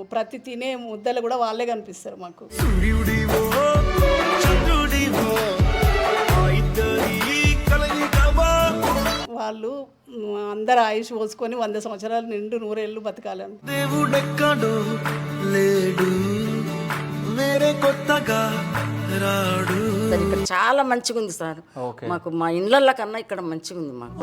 చూస్తాము. ప్రతి తినే ముద్దలు కూడా వాళ్ళే కనిపిస్తారు మాకు. వాళ్ళు అందరు ఆయుష్ పోసుకొని 100 సంవత్సరాలు నిండు 100 ఏళ్ళు బతకాలని. దేవుడెక్కడో లేడు వేరే కొత్తగా రాడు. ఇక్కడ చాలా మంచిగా ఉంది సార్. మాకు మా ఇళ్ళల్లో కన్నా ఇక్కడ మంచిగా ఉంది మాకు.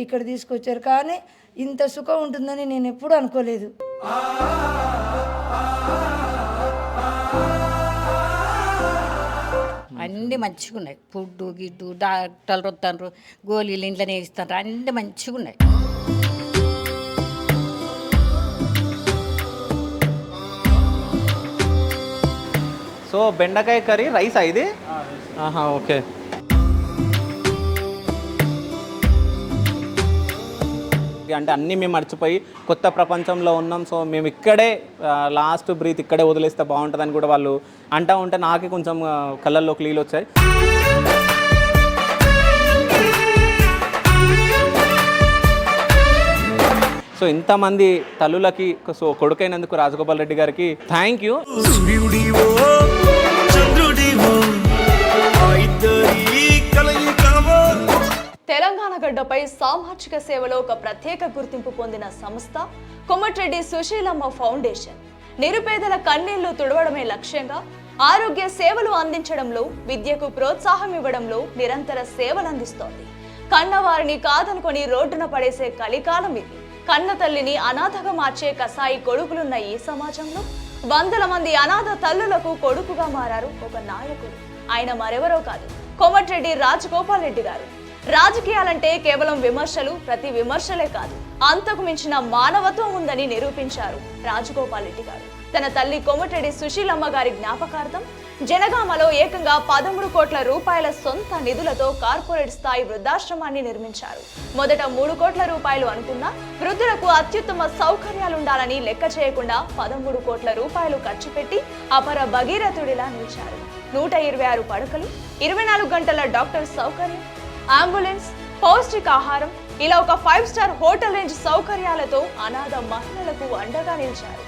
ఇక్కడ తీసుకొచ్చారు కానీ ఇంత సుఖం ఉంటుందని నేను ఎప్పుడూ అనుకోలేదు. అన్నీ మంచిగా ఉన్నాయి. ఫుడ్డు గిడ్డు డాక్టర్లు వస్తారు, గోళీలు ఇంట్లోనే ఇస్తారు, అన్నీ మంచిగా ఉన్నాయి. సో బెండకాయ కర్రీ రైసా ఇది? ఓకే. అంటే అన్నీ మేము మర్చిపోయి కొత్త ప్రపంచంలో ఉన్నాం. సో మేము ఇక్కడే లాస్ట్ బ్రీత్ ఇక్కడే వదిలేస్తే బాగుంటుందని కూడా వాళ్ళు అంటూ ఉంటే నాకే కొంచెం కళ్ళల్లోకి నీళ్ళు వచ్చాయి. సో ఇంతమంది తల్లులకి సో కొడుకైనందుకు రాజగోపాల్ రెడ్డి గారికి థ్యాంక్ యూ. తెలంగాణ గడ్డపై సామాజిక సేవలో ఒక ప్రత్యేక గుర్తింపు పొందిన సంస్థ కోమటిరెడ్డి సుశీలమ్మ ఫౌండేషన్. నిరుపేదల కన్నీళ్లు తుడవడమే లక్ష్యంగా ఆరోగ్య సేవలు అందించడంలో, విద్యకు ప్రోత్సాహం ఇవ్వడంలో నిరంతర సేవలు అందిస్తోంది. కన్నవారిని కాదనుకొని రోడ్డున పడేసే కలికాలం ఇది. కన్న తల్లిని అనాథగా మార్చే కసాయి కొడుకులున్న ఈ సమాజంలో వందల మంది అనాథ తల్లులకు కొడుకుగా మారారు ఒక నాయకుడు. ఆయన మరెవరో కాదు, కోమటిరెడ్డి రాజగోపాల్ రెడ్డి గారు. రాజకీయాలంటే కేవలం విమర్శలు, ప్రతి విమర్శలే కాదు, అంతకు మించిన మానవత్వం ఉందని నిరూపించారు రాజగోపాల్ రెడ్డి గారు. తన తల్లి కోమటిరెడ్డి సుశీలమ్మ గారి జ్ఞాపకార్థం జనగామలో ఏకంగా 13 కోట్ల రూపాయల సొంత నిధులతో కార్పొరేట్ స్థాయి వృద్ధాశ్రమాన్ని నిర్మించారు. మొదట 3 కోట్ల రూపాయలు అనుకున్న వృద్ధులకు అత్యుత్తమ సౌకర్యాలుండాలని లెక్క చేయకుండా 13 కోట్ల రూపాయలు ఖర్చు పెట్టి అపర భగీరథుడిలా నిలిచారు. 126 పడకలు, 24 గంటల డాక్టర్ సౌకర్యం, అంబులెన్స్, పౌష్టికాహారం, ఇలా ఒక 5 స్టార్ హోటల్ రేంజ్ సౌకర్యాలతో అనాథ మహిళలకు అండగా నిలిచారు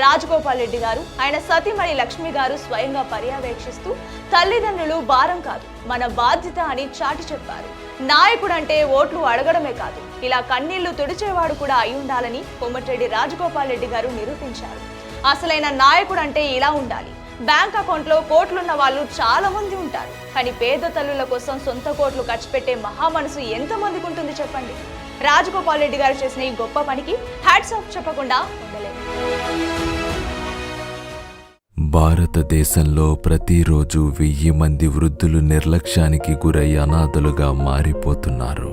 రాజగోపాల్ రెడ్డి గారు. ఆయన సతీమణి లక్ష్మి గారు స్వయంగా పర్యవేక్షిస్తూ తల్లిదండ్రులు భారం కాదు, మన బాధ్యత అని చాటి చెప్పారు. నాయకుడంటే ఓట్లు అడగడమే కాదు, ఇలా కన్నీళ్లు తుడిచేవాడు కూడా అయి ఉండాలని కోమటిరెడ్డి రాజగోపాల్ రెడ్డి గారు నిరూపించారు. అసలైన నాయకుడు అంటే ఇలా ఉండాలి. బ్యాంక్ అకౌంట్లో కోట్లున్న వాళ్ళు చాలా మంది ఉంటారు, కానీ పేద తల్లుల కోసం సొంత కోట్లు ఖర్చు పెట్టే మహా మనసు ఎంతమందికి ఉంటుంది చెప్పండి. రాజగోపాల్ రెడ్డి గారు చేసిన ఈ గొప్ప పనికి హ్యాట్స్ ఆఫ్ చెప్పకుండా ఉండలేదు. భారతదేశంలో ప్రతిరోజు 1000 మంది వృద్ధులు నిర్లక్ష్యానికి గురై అనాథలుగా మారిపోతున్నారు.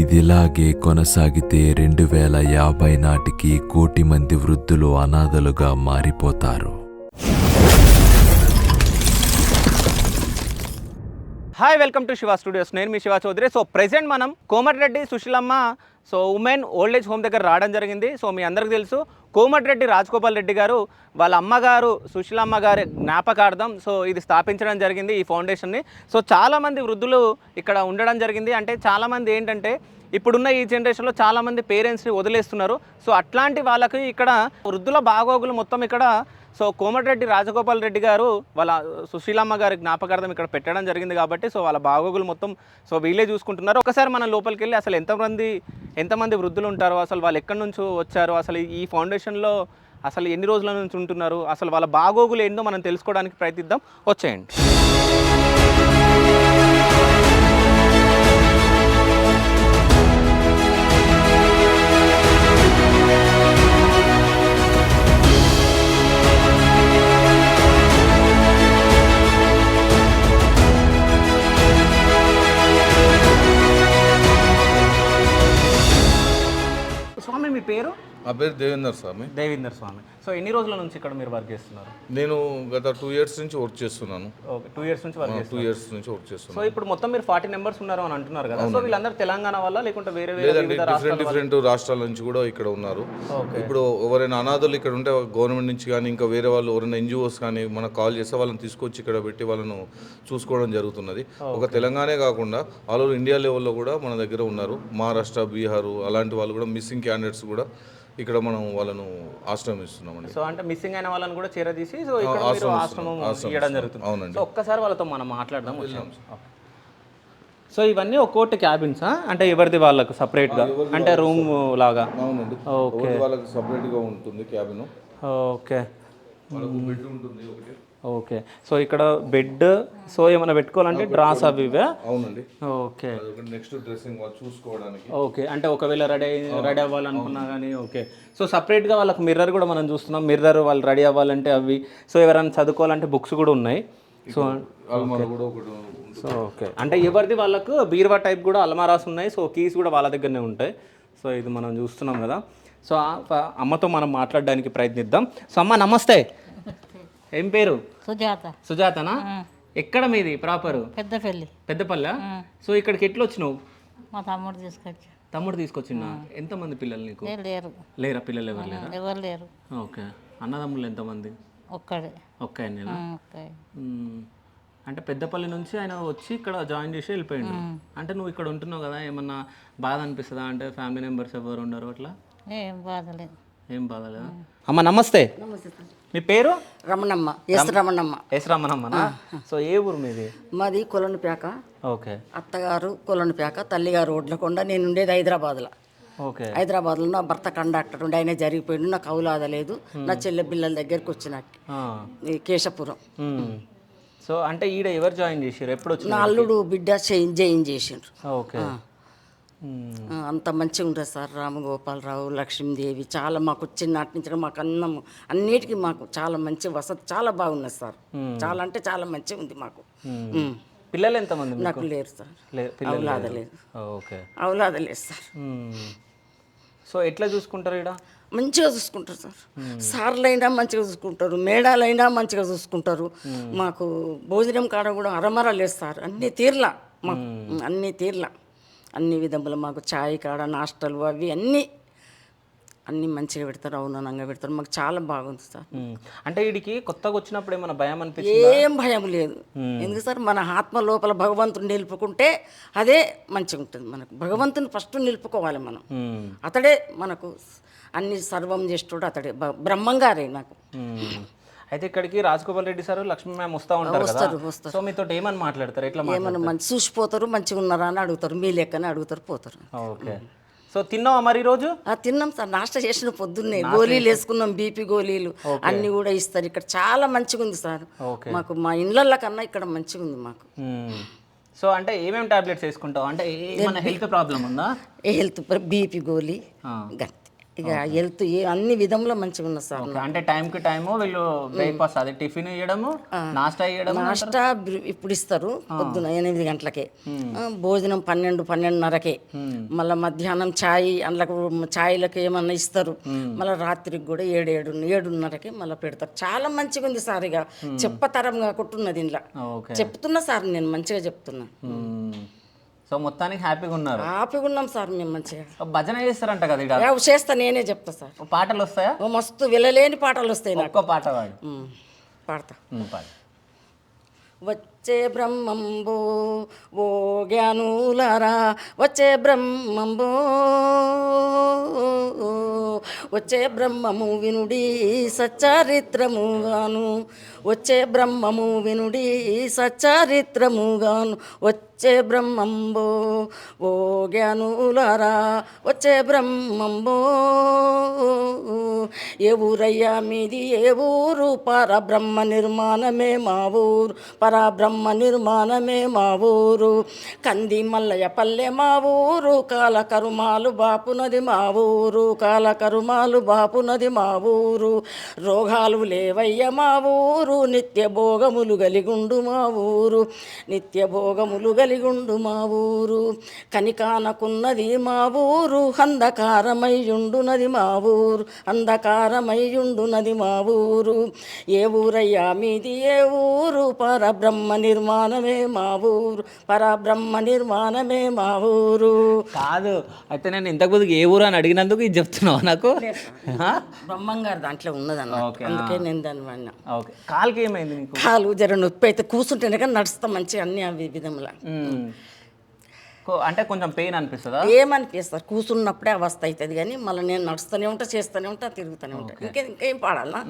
ఇదిలాగే కొనసాగితే 2050 నాటికి 1 కోటి మంది వృద్ధులు అనాథలుగా మారిపోతారు. Hi, welcome to Shiva studios. నేను మీ శివ చౌదరి. సో ప్రెజెంట్ మనం Komatireddy Sushilamma women old age home దగ్గర రావడం జరిగింది. సో మీ అందరికీ తెలుసు, కోమటిరెడ్డి రాజగోపాల్ రెడ్డి గారు వాళ్ళ అమ్మగారు సుశీలమ్మ గారి జ్ఞాపకార్థం ఇది స్థాపించడం జరిగింది, ఈ ఫౌండేషన్ని. సో చాలామంది వృద్ధులు ఇక్కడ ఉండడం జరిగింది. అంటే చాలామంది ఏంటంటే ఇప్పుడున్న ఈ జనరేషన్లో చాలామంది పేరెంట్స్ని వదిలేస్తున్నారు. సో అట్లాంటి వాళ్ళకి ఇక్కడ వృద్ధుల బాగోగులు మొత్తం ఇక్కడ కోమటిరెడ్డి రాజగోపాల్ రెడ్డి గారు వాళ్ళ సుశీలమ్మ గారి జ్ఞాపకార్థం ఇక్కడ పెట్టడం జరిగింది కాబట్టి వాళ్ళ బాగోగులు మొత్తం వీళ్ళే చూసుకుంటున్నారు. ఒకసారి మనం లోపలికి వెళ్ళి అసలు ఎంతమంది వృద్ధులు ఉంటారు, అసలు వాళ్ళు ఎక్కడి నుంచి వచ్చారు, అసలు ఈ ఫౌండేషన్లో అసలు ఎన్ని రోజుల నుంచి ఉంటున్నారు, అసలు వాళ్ళ బాగోగులు ఏందో మనం తెలుసుకోవడానికి ప్రయత్నిద్దాం. వచ్చేయండి. స్వామి, మీ పేరు? నా పేరు దేవేందర్ స్వామి. దేవేందర్ స్వామి. సో ఎన్ని రోజుల నుంచి ఇక్కడ మీరు వర్క్ చేస్తున్నారు? నేను గత 2 years నుంచి వర్క్ చేస్తున్నాను. ఓకే, 2 years నుంచి వర్క్ చేస్తున్నారు. 2 years నుంచి వర్క్ చేస్తున్నాను. సో ఇప్పుడు మొత్తం మీరు 40 members ఉన్నారు అని అంటున్నారు కదా, సో వీళ్ళందరూ తెలంగాణ వల్ల లేకుంటే వేరే వేరే లేదండి, వివిధ డిఫరెంట్ రాష్ట్రాల నుంచి కూడా ఇక్కడ ఉన్నారు. ఇప్పుడు ఎవరైనా అనాథులు ఇక్కడ ఉంటే గవర్నమెంట్ నుంచి కానీ ఇంకా వేరే వాళ్ళు ఎవరైనా NGOs కానీ మనకు కాల్ చేస్తే వాళ్ళని తీసుకొచ్చి ఇక్కడ పెట్టి వాళ్ళను చూసుకోవడం జరుగుతున్నది. ఒక తెలంగాణే కాకుండా ఆల్ ఓవర్ ఇండియా లెవెల్లో కూడా మన దగ్గర ఉన్నారు. మహారాష్ట్ర, బీహార్ అలాంటి వాళ్ళు కూడా మిస్సింగ్ క్యాండిడేట్స్ కూడా ఇక్కడ మనం వాళ్ళను ఆశ్రమం ఇస్తున్నామండి. సో అంటే మిస్సింగ్ అయిన వాళ్ళని కూడా చేరదీసి సో ఇక్కడ మీరు ఆశ్రమం ఇవ్వడం జరుగుతుంది. అవునండి. సో ఒక్కసారి వాళ్ళతో మనం మాట్లాడదాం. సో ఇవన్నీ ఒక్కోటి క్యాబిన్స్ అంటే ఎవరిది వాళ్ళకు సపరేట్గా అంటే రూమ్ లాగా? అవునండి, ఓకే, వాళ్ళకి సపరేట్గా ఉంటుంది క్యాబిన్. ఓకే, బెడ్ ఉంటుంది ఒకటి. ఓకే. సో ఇక్కడ బెడ్, సో ఏమైనా పెట్టుకోవాలంటే డ్రాస్ అవి ఇవే? అవునండి. ఓకే, నెక్స్ట్ డ్రెస్సింగ్ వాళ్ళు చూసుకోవడానికి. ఓకే, అంటే ఒకవేళ రెడీ అవ్వాలనుకున్నా కానీ. ఓకే, సో సపరేట్గా వాళ్ళకి మిర్రర్ కూడా మనం చూస్తున్నాం. మిర్రర్ వాళ్ళు రెడీ అవ్వాలంటే అవి, సో ఎవరైనా చదువుకోవాలంటే బుక్స్ కూడా ఉన్నాయి. సో అల్మారా కూడా ఒకటి. సో ఓకే, అంటే ఎవరిది వాళ్ళకు బీరువా టైప్ కూడా అల్మారాస్ ఉన్నాయి. సో కీస్ కూడా వాళ్ళ దగ్గరనే ఉంటాయి. సో ఇది మనం చూస్తున్నాం కదా. సో అమ్మతో మనం మాట్లాడడానికి ప్రయత్నిద్దాం. సో అమ్మ నమస్తే, ఏం పేరు? సుజాత. సుజాతనా? ఎక్కడ మీది ప్రాపరు? పెద్దపల్లి. సో ఇక్కడికి ఎట్లా వచ్చినావు? మా తమ్ముడు తీసుకొచ్చా. తమ్ముడు తీసుకొచ్చిందా? ఎంతమంది పిల్లలు నీకు? లేరా పిల్లలు? ఎవరు లేరు. ఓకే, అన్నదమ్ములు ఎంతమంది? ఒక్క ఆయనేనా? అంటే పెద్దపల్లి నుంచి ఆయన వచ్చి ఇక్కడ జాయిన్ చేసి వెళ్ళిపోయిండు. అంటే నువ్వు ఇక్కడ ఉంటున్నావు కదా, ఏమన్నా బాధ అనిపిస్తుందా? అంటే ఫ్యామిలీ మెంబర్స్ ఎవరు ఉండరు అట్లా? ఏం బాధలేదు. అమ్మ నమస్తే, మీ పేరు? రమణమ్మ, ఎస్ రమణమ్మ. ఎస్ రమణమ్మనా? సో ఏ ఊరు మీది? మాది కొలనుపేక. ఓకే, అత్తగారు కొలనుపేక, తల్లిగారు ఓడ్లకొండ. నేను ఉండేది హైదరాబాద్లో. ఓకే, హైదరాబాద్లో నా భర్త కండక్టర్ ఉండి ఆయన జరిగిపోయిండు. నాకు అవులాద లేదు. నా చెల్లె పిల్లల దగ్గరికి వచ్చిన ఈ కేశపురం. సో అంటే ఈడ ఎవరు జాయిన్ చేసారు? ఎప్పుడు వచ్చి? నా అల్లుడు బిడ్డ జాయిన్ చేసిండ్రు. ఓకే, అంత మంచిగా ఉంటుంది సార్. రామగోపాలరావు, లక్ష్మీదేవి చాలా మాకు చిన్నటి నుంచి మాకు అన్నము అన్నిటికీ మాకు చాలా మంచి వసతి చాలా బాగున్నది సార్. చాలా అంటే చాలా మంచిగా ఉంది మాకు. పిల్లలు ఎంతమంది? నాకు లేరు సార్, అవులాద లేదు. ఓకే, అవులాద లేదు సార్. సో ఎట్లా చూసుకుంటారు ఇక్కడ? మంచిగా చూసుకుంటారు సార్. సార్లైనా మంచిగా చూసుకుంటారు, మేడాలైనా మంచిగా చూసుకుంటారు. మాకు భోజనం కాడ కూడా అరమర లేదు సార్. అన్ని తీర్లా మాకు, అన్ని తీర్లా, అన్ని విధములు మాకు ఛాయ్ కాడ నాస్టలు అవి అన్నీ మంచిగా పెడతారు, అవునంగా పెడతారు. మాకు చాలా బాగుంది సార్. అంటే వీడికి కొత్తగా వచ్చినప్పుడు ఏమైనా భయం అనిపించింది? ఏం భయం లేదు. ఎందుకు సార్, మన ఆత్మ లోపల భగవంతుని నిలుపుకుంటే అదే మంచిగా ఉంటుంది. మనకు భగవంతుని ఫస్ట్ నిలుపుకోవాలి మనం. అతడే మనకు అన్ని సర్వం చేస్తాడు, అతడే బ్రహ్మంగారే నాకు. అయితే ఇక్కడికి రాజగోపాల్ రెడ్డి సార్, లక్ష్మీ మ్యామ్ వస్తూ ఉంటారు కదా, సో మీతో ఏమని మాట్లాడతారు? ఎట్లా ఏమన్నా మంచి చూసిపోతారు, మంచిగా ఉన్నారా అని అడుగుతారు, మీ లెక్కనే అడుగుతారు, పోతారు. ఓకే, సో తిన్నావా మరి ఈరోజు? తిన్నాం సార్, నాష్ట చేసిన పొద్దున్నే గోళీలు వేసుకున్నాం, బీపీ గోళీలు అన్నీ కూడా ఇస్తారు. ఇక్కడ చాలా మంచిగా ఉంది సార్ మాకు. మా ఇండ్ల కన్నా ఇక్కడ మంచిగా ఉంది మాకు. సో అంటే ఏమేమి టాబ్లెట్స్ వేసుకుంటావు? అంటే ఏమైనా హెల్త్ ప్రాబ్లం ఉందా? హెల్త్ బీపీ గోళీ ఇక హెల్త్ అన్ని విధంలో మంచిగా ఉన్నది సార్. అంటే టైం కి టైము వీళ్ళు బ్రేక్ఫాస్ట్ అదే టిఫిన్ ఇవ్వడము, నాస్టా ఇవ్వడం. నాస్టా ఇప్పుడు ఇస్తారు పొద్దున 8 గంటలకే, భోజనం 12-12:30కే, మళ్ళీ మధ్యాహ్నం ఛాయ్ అందులోకి ఛాయ్లకు ఏమన్నా ఇస్తారు, మళ్ళీ రాత్రికి కూడా 7-7:30కే మళ్ళీ పెడతారు. చాలా మంచిగా ఉంది సార్. ఇక చెప్పతరం కాకుంటున్నది ఇంట్లో. చెప్తున్నా సార్, నేను మంచిగా చెప్తున్నా. సో మొత్తానికి హ్యాపీగా ఉన్నారు? హ్యాపీగా ఉన్నాం సార్ మేము మంచిగా. భజన చేస్తారంట కదా? చేస్తా, నేనే చెప్తా సార్. పాటలు వస్తాయా? మస్తు వెళ్ళలేని పాటలు వస్తాయి నాకు. ఒక్క పాట పాడు. పాడతా. వచ్చే బ్రహ్మంబో ఓ జ్ఞానులారా, వచ్చే బ్రహ్మంబో, వచ్చే బ్రహ్మము వినుడి సచ్చరిత్రముగాను, వచ్చే బ్రహ్మము వినుడి సచ్చరిత్రముగాను, వచ్చే బ్రహ్మంబో ఓ జ్ఞానులారా, వచ్చే బ్రహ్మంబో. ఏ ఊరయ్యా మీది, ఏ ఊరు? పరబ్రహ్మ నిర్మాణమే మా ఊరు, పరబ్రహ్మ నిర్మాణమే మా ఊరు. కంది మల్లయ్య పల్లె మా ఊరు, కాల కరుమాలు బాపునది మా ఊరు, కాల కరుమాలు బాపునది మా ఊరు. రోగాలు లేవయ్య మా ఊరు, ఊరు నిత్య భోగములు గలిగుండు మా ఊరు నిత్య భోగములు గలిగుండు మా ఊరు కనికానకున్నది మా ఊరు అంధకారమయ్యుండునది మా ఊరు అంధకారమయ్యుండునది మా ఊరు ఏ ఊరయ్యా మీది ఏ ఊరు పరబ్రహ్మ నిర్మాణమే మా ఊరు పరబ్రహ్మ నిర్మాణమే మా ఊరు. కాదు అయితే నేను ఇంతకుముందు ఏ ఊరు అని అడిగినందుకు ఇది చెప్తున్నావు నాకు. బ్రహ్మంగారు దాంట్లో ఉన్నదన్న ఓకే, అందుకే నేను దాన్ని వాడినా. ఓకే, కాలుకి ఏమైంది నీకు? కాలు జర నొప్పి అయితే కూర్చుంటేనే కానీ నడుస్తా మంచిగా అన్ని అవి విధంగా అంటే కొంచెం పెయిన్ అనిపిస్తుందా? ఏమనిపిస్తారు కూర్చున్నప్పుడే అవస్థ అవుతుంది కానీ మళ్ళీ నేను నడుస్తూనే ఉంటా చేస్తూనే ఉంటా తిరుగుతూనే ఉంటా. ఇంకేం పాడాలా?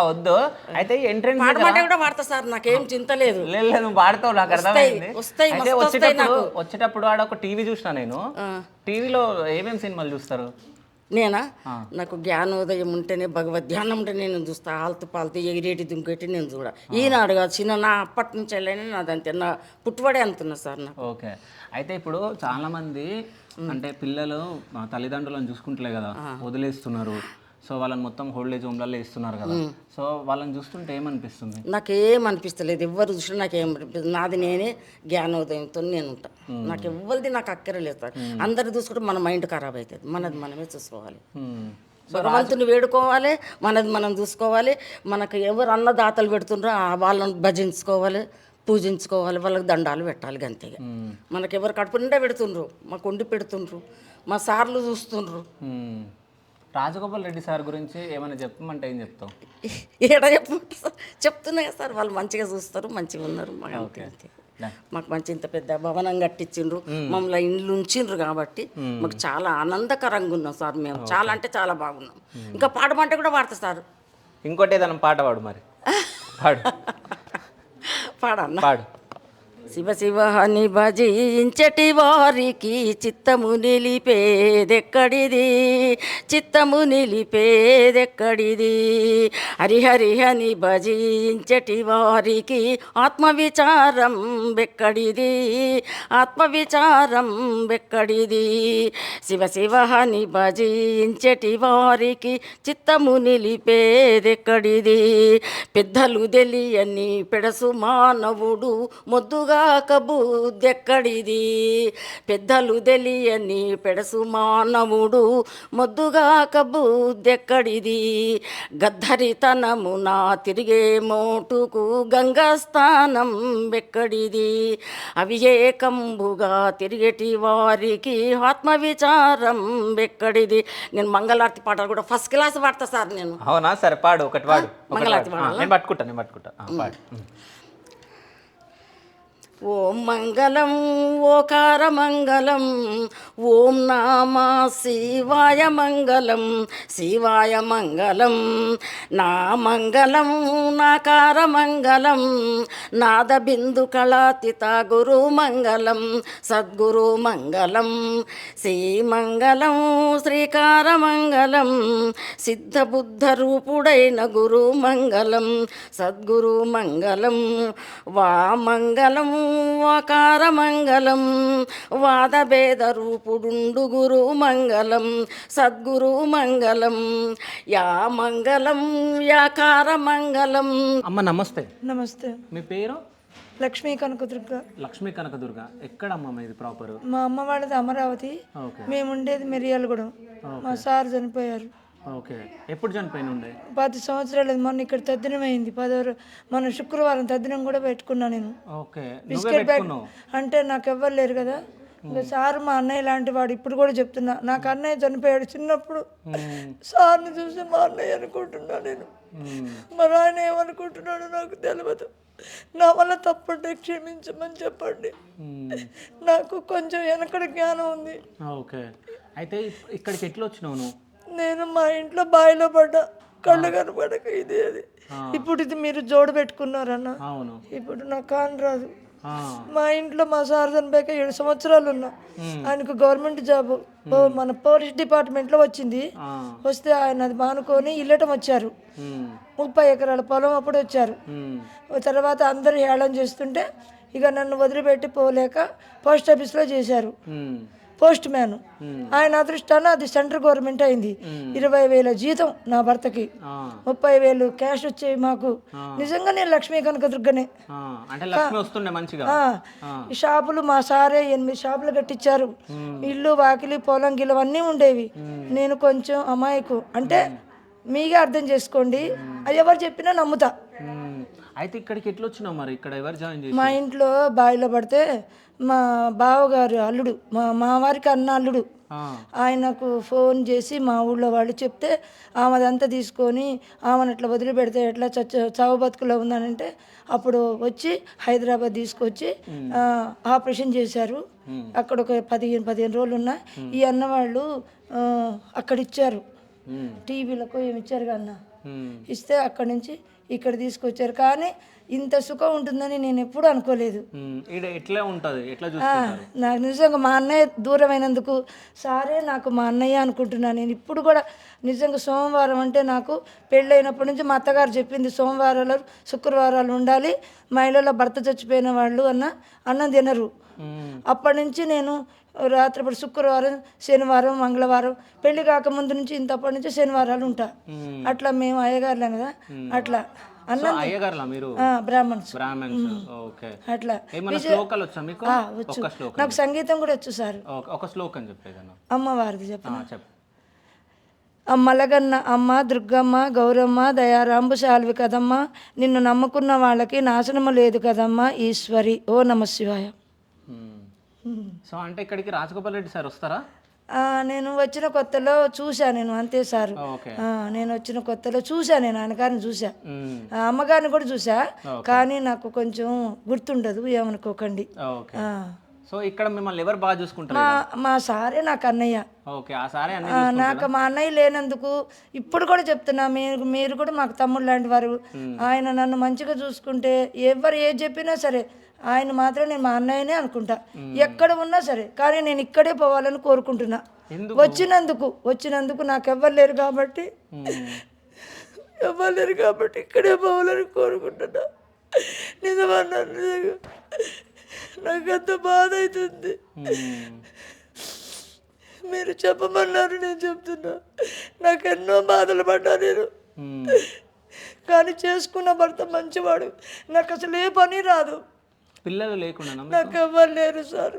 వద్దు అయితే ఎంట్రెన్స్ పాడమంటే కూడా వాడతా సార్, నాకేం చింత లేదు. లేదు నువ్వు పాడతావు నాకు అర్థమైంది. వస్తాయి, అయితే మస్తు వస్తాయి నాకు. వచ్చేటప్పుడు ఆడ ఒక టీవీ చూసిన నేను. టీవీలో ఏమేమి సినిమాలు చూస్తారు? నేనా నాకు జ్ఞానోదయం ఉంటేనే భగవద్ ధ్యానం ఉంటే నేను చూస్తా. ఆల్తు పాల్తు ఎగిరేటి దుంకేటి నేను చూడ. ఈనాడు కాదు చిన్న నా అప్పటి నుంచి వెళ్ళైనా నాదంతే నా పుట్టుబడే అంటున్నా సార్ నాకు. ఓకే అయితే ఇప్పుడు చాలా మంది అంటే పిల్లలు తల్లిదండ్రులను చూసుకుంటలే కదా, వదిలేస్తున్నారు. సో వాళ్ళని మొత్తం ఓల్డ్ హోమ్లలో ఇస్తున్నారు కదా. సో వాళ్ళని చూస్తుంటే ఏమనిపిస్తుంది? నాకేం అనిపిస్తలేదు. ఎవరు చూసినా నాకేం అనిపిస్తుంది. నాది నేనే జ్ఞానోదయంతో నేను ఉంటా. నాకు ఎవరిది నాకు అక్కరలేదు సార్. అందరు చూసుకుంటే మన మైండ్ ఖరాబ్ అవుతుంది. మనది మనమే చూసుకోవాలి. భగవంతుని వేడుకోవాలి, మనది మనం చూసుకోవాలి. మనకు ఎవరు అన్నదాతలు పెడుతుండ్రో వాళ్ళని భజించుకోవాలి, పూజించుకోవాలి, వాళ్ళకి దండాలు పెట్టాలి అంతేగా. మనకి ఎవరు కడుపు నిండా పెడుతుండ్రు, మాకు వండి పెడుతుండ్రు, మా సార్లు చూస్తుండ్రు. రాజగోపాల్ రెడ్డి సార్ గురించి ఏమైనా చెప్పమంటే ఏం చెప్తావు? ఏడా చెప్తున్నా కదా సార్, వాళ్ళు మంచిగా చూస్తారు, మంచిగా ఉన్నారు. మాకు అంతే. మాకు మంచి ఇంత పెద్ద భవనం కట్టించిండ్రు, మమ్మల్ని ఇండ్లు ఉంచిండ్రు కాబట్టి మాకు చాలా ఆనందకరంగా ఉన్నాం సార్. మేము చాలా అంటే చాలా బాగున్నాం. ఇంకా పాడమంటే కూడా పాడతా సార్. ఇంకోటి ఏదైనా పాట పాడు మరి. పాడు పాడన్నా. పాడు. శివ శివ అని భజించటి వారికి చిత్తము నిలిపేదెక్కడిది, చిత్తము నిలిపేదెక్కడిది. హరిహరి అని భజించటి వారికి ఆత్మవిచారం వెక్కడిది, ఆత్మవిచారం వెక్కడిది. శివ శివ అని భజించటి వారికి చిత్తము నిలిపేదెక్కడిది. పెద్దలు తెలియని పెడసు మానవుడు మొద్దుగా బుద్ధెక్కడిది. పెద్దలు తెలియని పెడసు మానవుడు మొద్దుగాక బుద్ధెక్కడిది. గద్దరితనమున తిరిగే మోటుకు గంగాస్థానం వెక్కడిది. అవి ఏకంబుగా తిరిగేటి వారికి ఆత్మవిచారం వెక్కడిది. నేను మంగళారతి పాటలు కూడా ఫస్ట్ క్లాస్ పాడతా సార్ నేను. అవునా? సరే పాడు, ఒకటి పాడు. మంగళారతి నేను పట్టుకుంటా. పాడు. ఓం మంగళం ఓకార మంగళం, ఓం నామా శివాయ మంగళం, శివాయ మంగళం. నా మంగళం నాకార మంగళం, నాద బిందు కళాతీత గురు మంగళం, సద్గురు మంగళం. శ్రీమంగళం శ్రీకార మంగళం, సిద్ధబుద్ధ రూపుడైన గురు మంగళం, సద్గురు మంగళం. వామంగళం వాకార మంగళం, వాదభేద రూపుడుండు గురు మంగళం, సద్గురు మంగళం. యా మంగళం యాకార మంగళం. అమ్మ నమస్తే. నమస్తే. మీ పేరు? లక్ష్మీ కనకదుర్గ. లక్ష్మీ కనకదుర్గ. ఎక్కడమ్మా మీది ప్రాపర్? మా అమ్మ వాళ్ళది అమరావతి, మేము ఉండేది మిర్యాలగూడెం. మా సార్ చనిపోయారు. ఓకే, ఎప్పుడు చనిపోయిన ఉండే? 10 సంవత్సరాలు. మొన్న ఇక్కడ తద్దినం అయింది. మొన్న శుక్రవారం తద్దినం కూడా పెట్టుకున్నా నేను. ఓకే, బిస్కెట్ బ్యాగ్ అంటే నాకు ఎవ్వరు లేరు కదా. ఇంకా సార్ మా అన్నయ్య లాంటి వాడు. ఇప్పుడు కూడా చెప్తున్నా, నాకు అన్నయ్య చనిపోయాడు చిన్నప్పుడు. సార్ని చూసి మా అన్నయ్య అనుకుంటున్నా నేను. మరి ఆయన ఏమనుకుంటున్నాడు నాకు తెలియదు. నా వల్ల తప్పుంటే క్షమించమని చెప్పండి. నాకు కొంచెం వెనకడ జ్ఞానం ఉంది. ఓకే, అయితే ఇక్కడికి ఎట్లా వచ్చినావు నువ్వు? నేను మా ఇంట్లో బావిలో పడ్డా, కళ్ళు కనపడక ఇది అది. ఇప్పుడు ఇది మీరు జోడు పెట్టుకున్నారన్న. అవును. ఇప్పుడు నాకు కాని రాదు. మా ఇంట్లో మా సార్ చనిపోయాక 7 సంవత్సరాలు ఉన్నా. ఆయనకు గవర్నమెంట్ జాబ్ మన పోలీస్ డిపార్ట్మెంట్లో వచ్చింది. వస్తే ఆయన అది మానుకొని ఇల్లటం వచ్చారు. 30 ఎకరాల పొలం అప్పుడు వచ్చారు. తర్వాత అందరూ హేళన చేస్తుంటే ఇక నన్ను వదిలిపెట్టి పోలేక పోస్ట్ ఆఫీస్లో చేశారు. Post man. ఆయన అదృష్టాన అది సెంట్రల్ గవర్నమెంట్ అయింది. 20,000 జీతం నా భర్తకి, 30,000 క్యాష్ వచ్చేవి మాకు. నిజంగా నేను లక్ష్మీ కనకదుర్గనే. అంటే లక్ష్మి వస్తుండే మంచిగా. ఈ షాపులు మా సారే 8 షాపులు కట్టించారు. ఇల్లు వాకిలి పొలం గిలం అన్నీ ఉండేవి. నేను కొంచెం అమాయకు అంటే మీగా అర్థం చేసుకోండి, ఎవరు చెప్పినా నమ్ముతా. అయితే ఇక్కడికి ఎట్లా వచ్చినావు మరి? ఇక్కడ ఎవరు జాయిన్ చేసి? మా ఇంట్లో బావిలో పడితే మా బావగారు అల్లుడు, మా మావారికి అన్న అల్లుడు, ఆయనకు ఫోన్ చేసి మా ఊళ్ళో వాళ్ళు చెప్తే ఆమెదంతా తీసుకొని ఆమెను అట్లా వదిలిపెడితే ఎట్లా చావు బతుకులో ఉందనంటే అప్పుడు వచ్చి హైదరాబాద్ తీసుకొచ్చి ఆపరేషన్ చేశారు. అక్కడ ఒక 15 రోజులు ఉన్నా. ఈ అన్న వాళ్ళు అక్కడ ఇచ్చారు, టీవీలకు ఏమి ఇచ్చారు అన్న, ఇస్తే అక్కడి నుంచి ఇక్కడ తీసుకొచ్చారు. కానీ ఇంత సుఖం ఉంటుందని నేను ఎప్పుడు అనుకోలేదు. ఎట్లా ఉంటుంది? ఎట్లా నాకు నిజంగా మా అన్నయ్య దూరమైనందుకు సారే నాకు మా అన్నయ్య అనుకుంటున్నాను నేను ఇప్పుడు కూడా. నిజంగా సోమవారం అంటే నాకు పెళ్ళైనప్పటి నుంచి మా అత్తగారు చెప్పింది, సోమవారాలు శుక్రవారాలు ఉండాలి, మహిళల భర్త చచ్చిపోయిన వాళ్ళు అన్నం తినరు. అప్పటి నుంచి నేను రాత్రిపూట శుక్రవారం, శనివారం, మంగళవారం, పెళ్లి కాకముందు నుంచి ఇంతప్పటి నుంచి శనివారాలు ఉంటా. అట్లా మేము అయ్యగారులం కదా, అట్లా అన్నం బ్రాహ్మణ్స్ అట్లా. వచ్చు, నాకు సంగీతం కూడా వచ్చు సార్. అమ్మవారిది చెప్పండి. అమ్మలగన్న అమ్మ దుర్గమ్మ గౌరమ్మ దయారాంబు శాల్వి కదమ్మ, నిన్ను నమ్ముకున్న వాళ్ళకి నాశనము లేదు కదమ్మా ఈశ్వరి, ఓ నమ శివాయ. సో అంటే ఇక్కడికి రాజగోపాల్ రెడ్డి సార్ వస్తారా? నేను వచ్చిన కొత్తలో చూసా నేను, అంతే సార్. నేను వచ్చిన కొత్తలో చూసా, నేను ఆయనగారిని చూసా, అమ్మగారిని కూడా చూసా. కానీ నాకు కొంచెం గుర్తుండదు, ఏమనుకోకండి. సో ఇక్కడ మిమ్మల్ని ఎవరు బాగా చూసుకుంటారు? మా సారే నాకు అన్నయ్య. నాకు మా అన్నయ్య లేనందుకు ఇప్పుడు కూడా చెప్తున్నా, మీరు కూడా మాకు తమ్ముడు లాంటి వారు. ఆయన నన్ను మంచిగా చూసుకుంటే ఎవరు ఏది చెప్పినా సరే ఆయన మాత్రం నేను మా అన్నయ్యనే అనుకుంటా, ఎక్కడ ఉన్నా సరే. కానీ నేను ఇక్కడే పోవాలని కోరుకుంటున్నా. వచ్చినందుకు నాకు ఎవ్వరు లేరు కాబట్టి ఇక్కడే పోవాలని కోరుకుంటున్నా. నిజమన్నారు, నాకు అంత బాధ అవుతుంది. మీరు చెప్పమన్నారు, నేను చెప్తున్నా. నాకు ఎన్నో బాధలు పడ్డా నేను, కానీ చేసుకున్న భర్త మంచివాడు. నాకు అసలు ఏ పని రాదు, పిల్లలు లేకుండా నాకు ఎవరు లేరు సార్.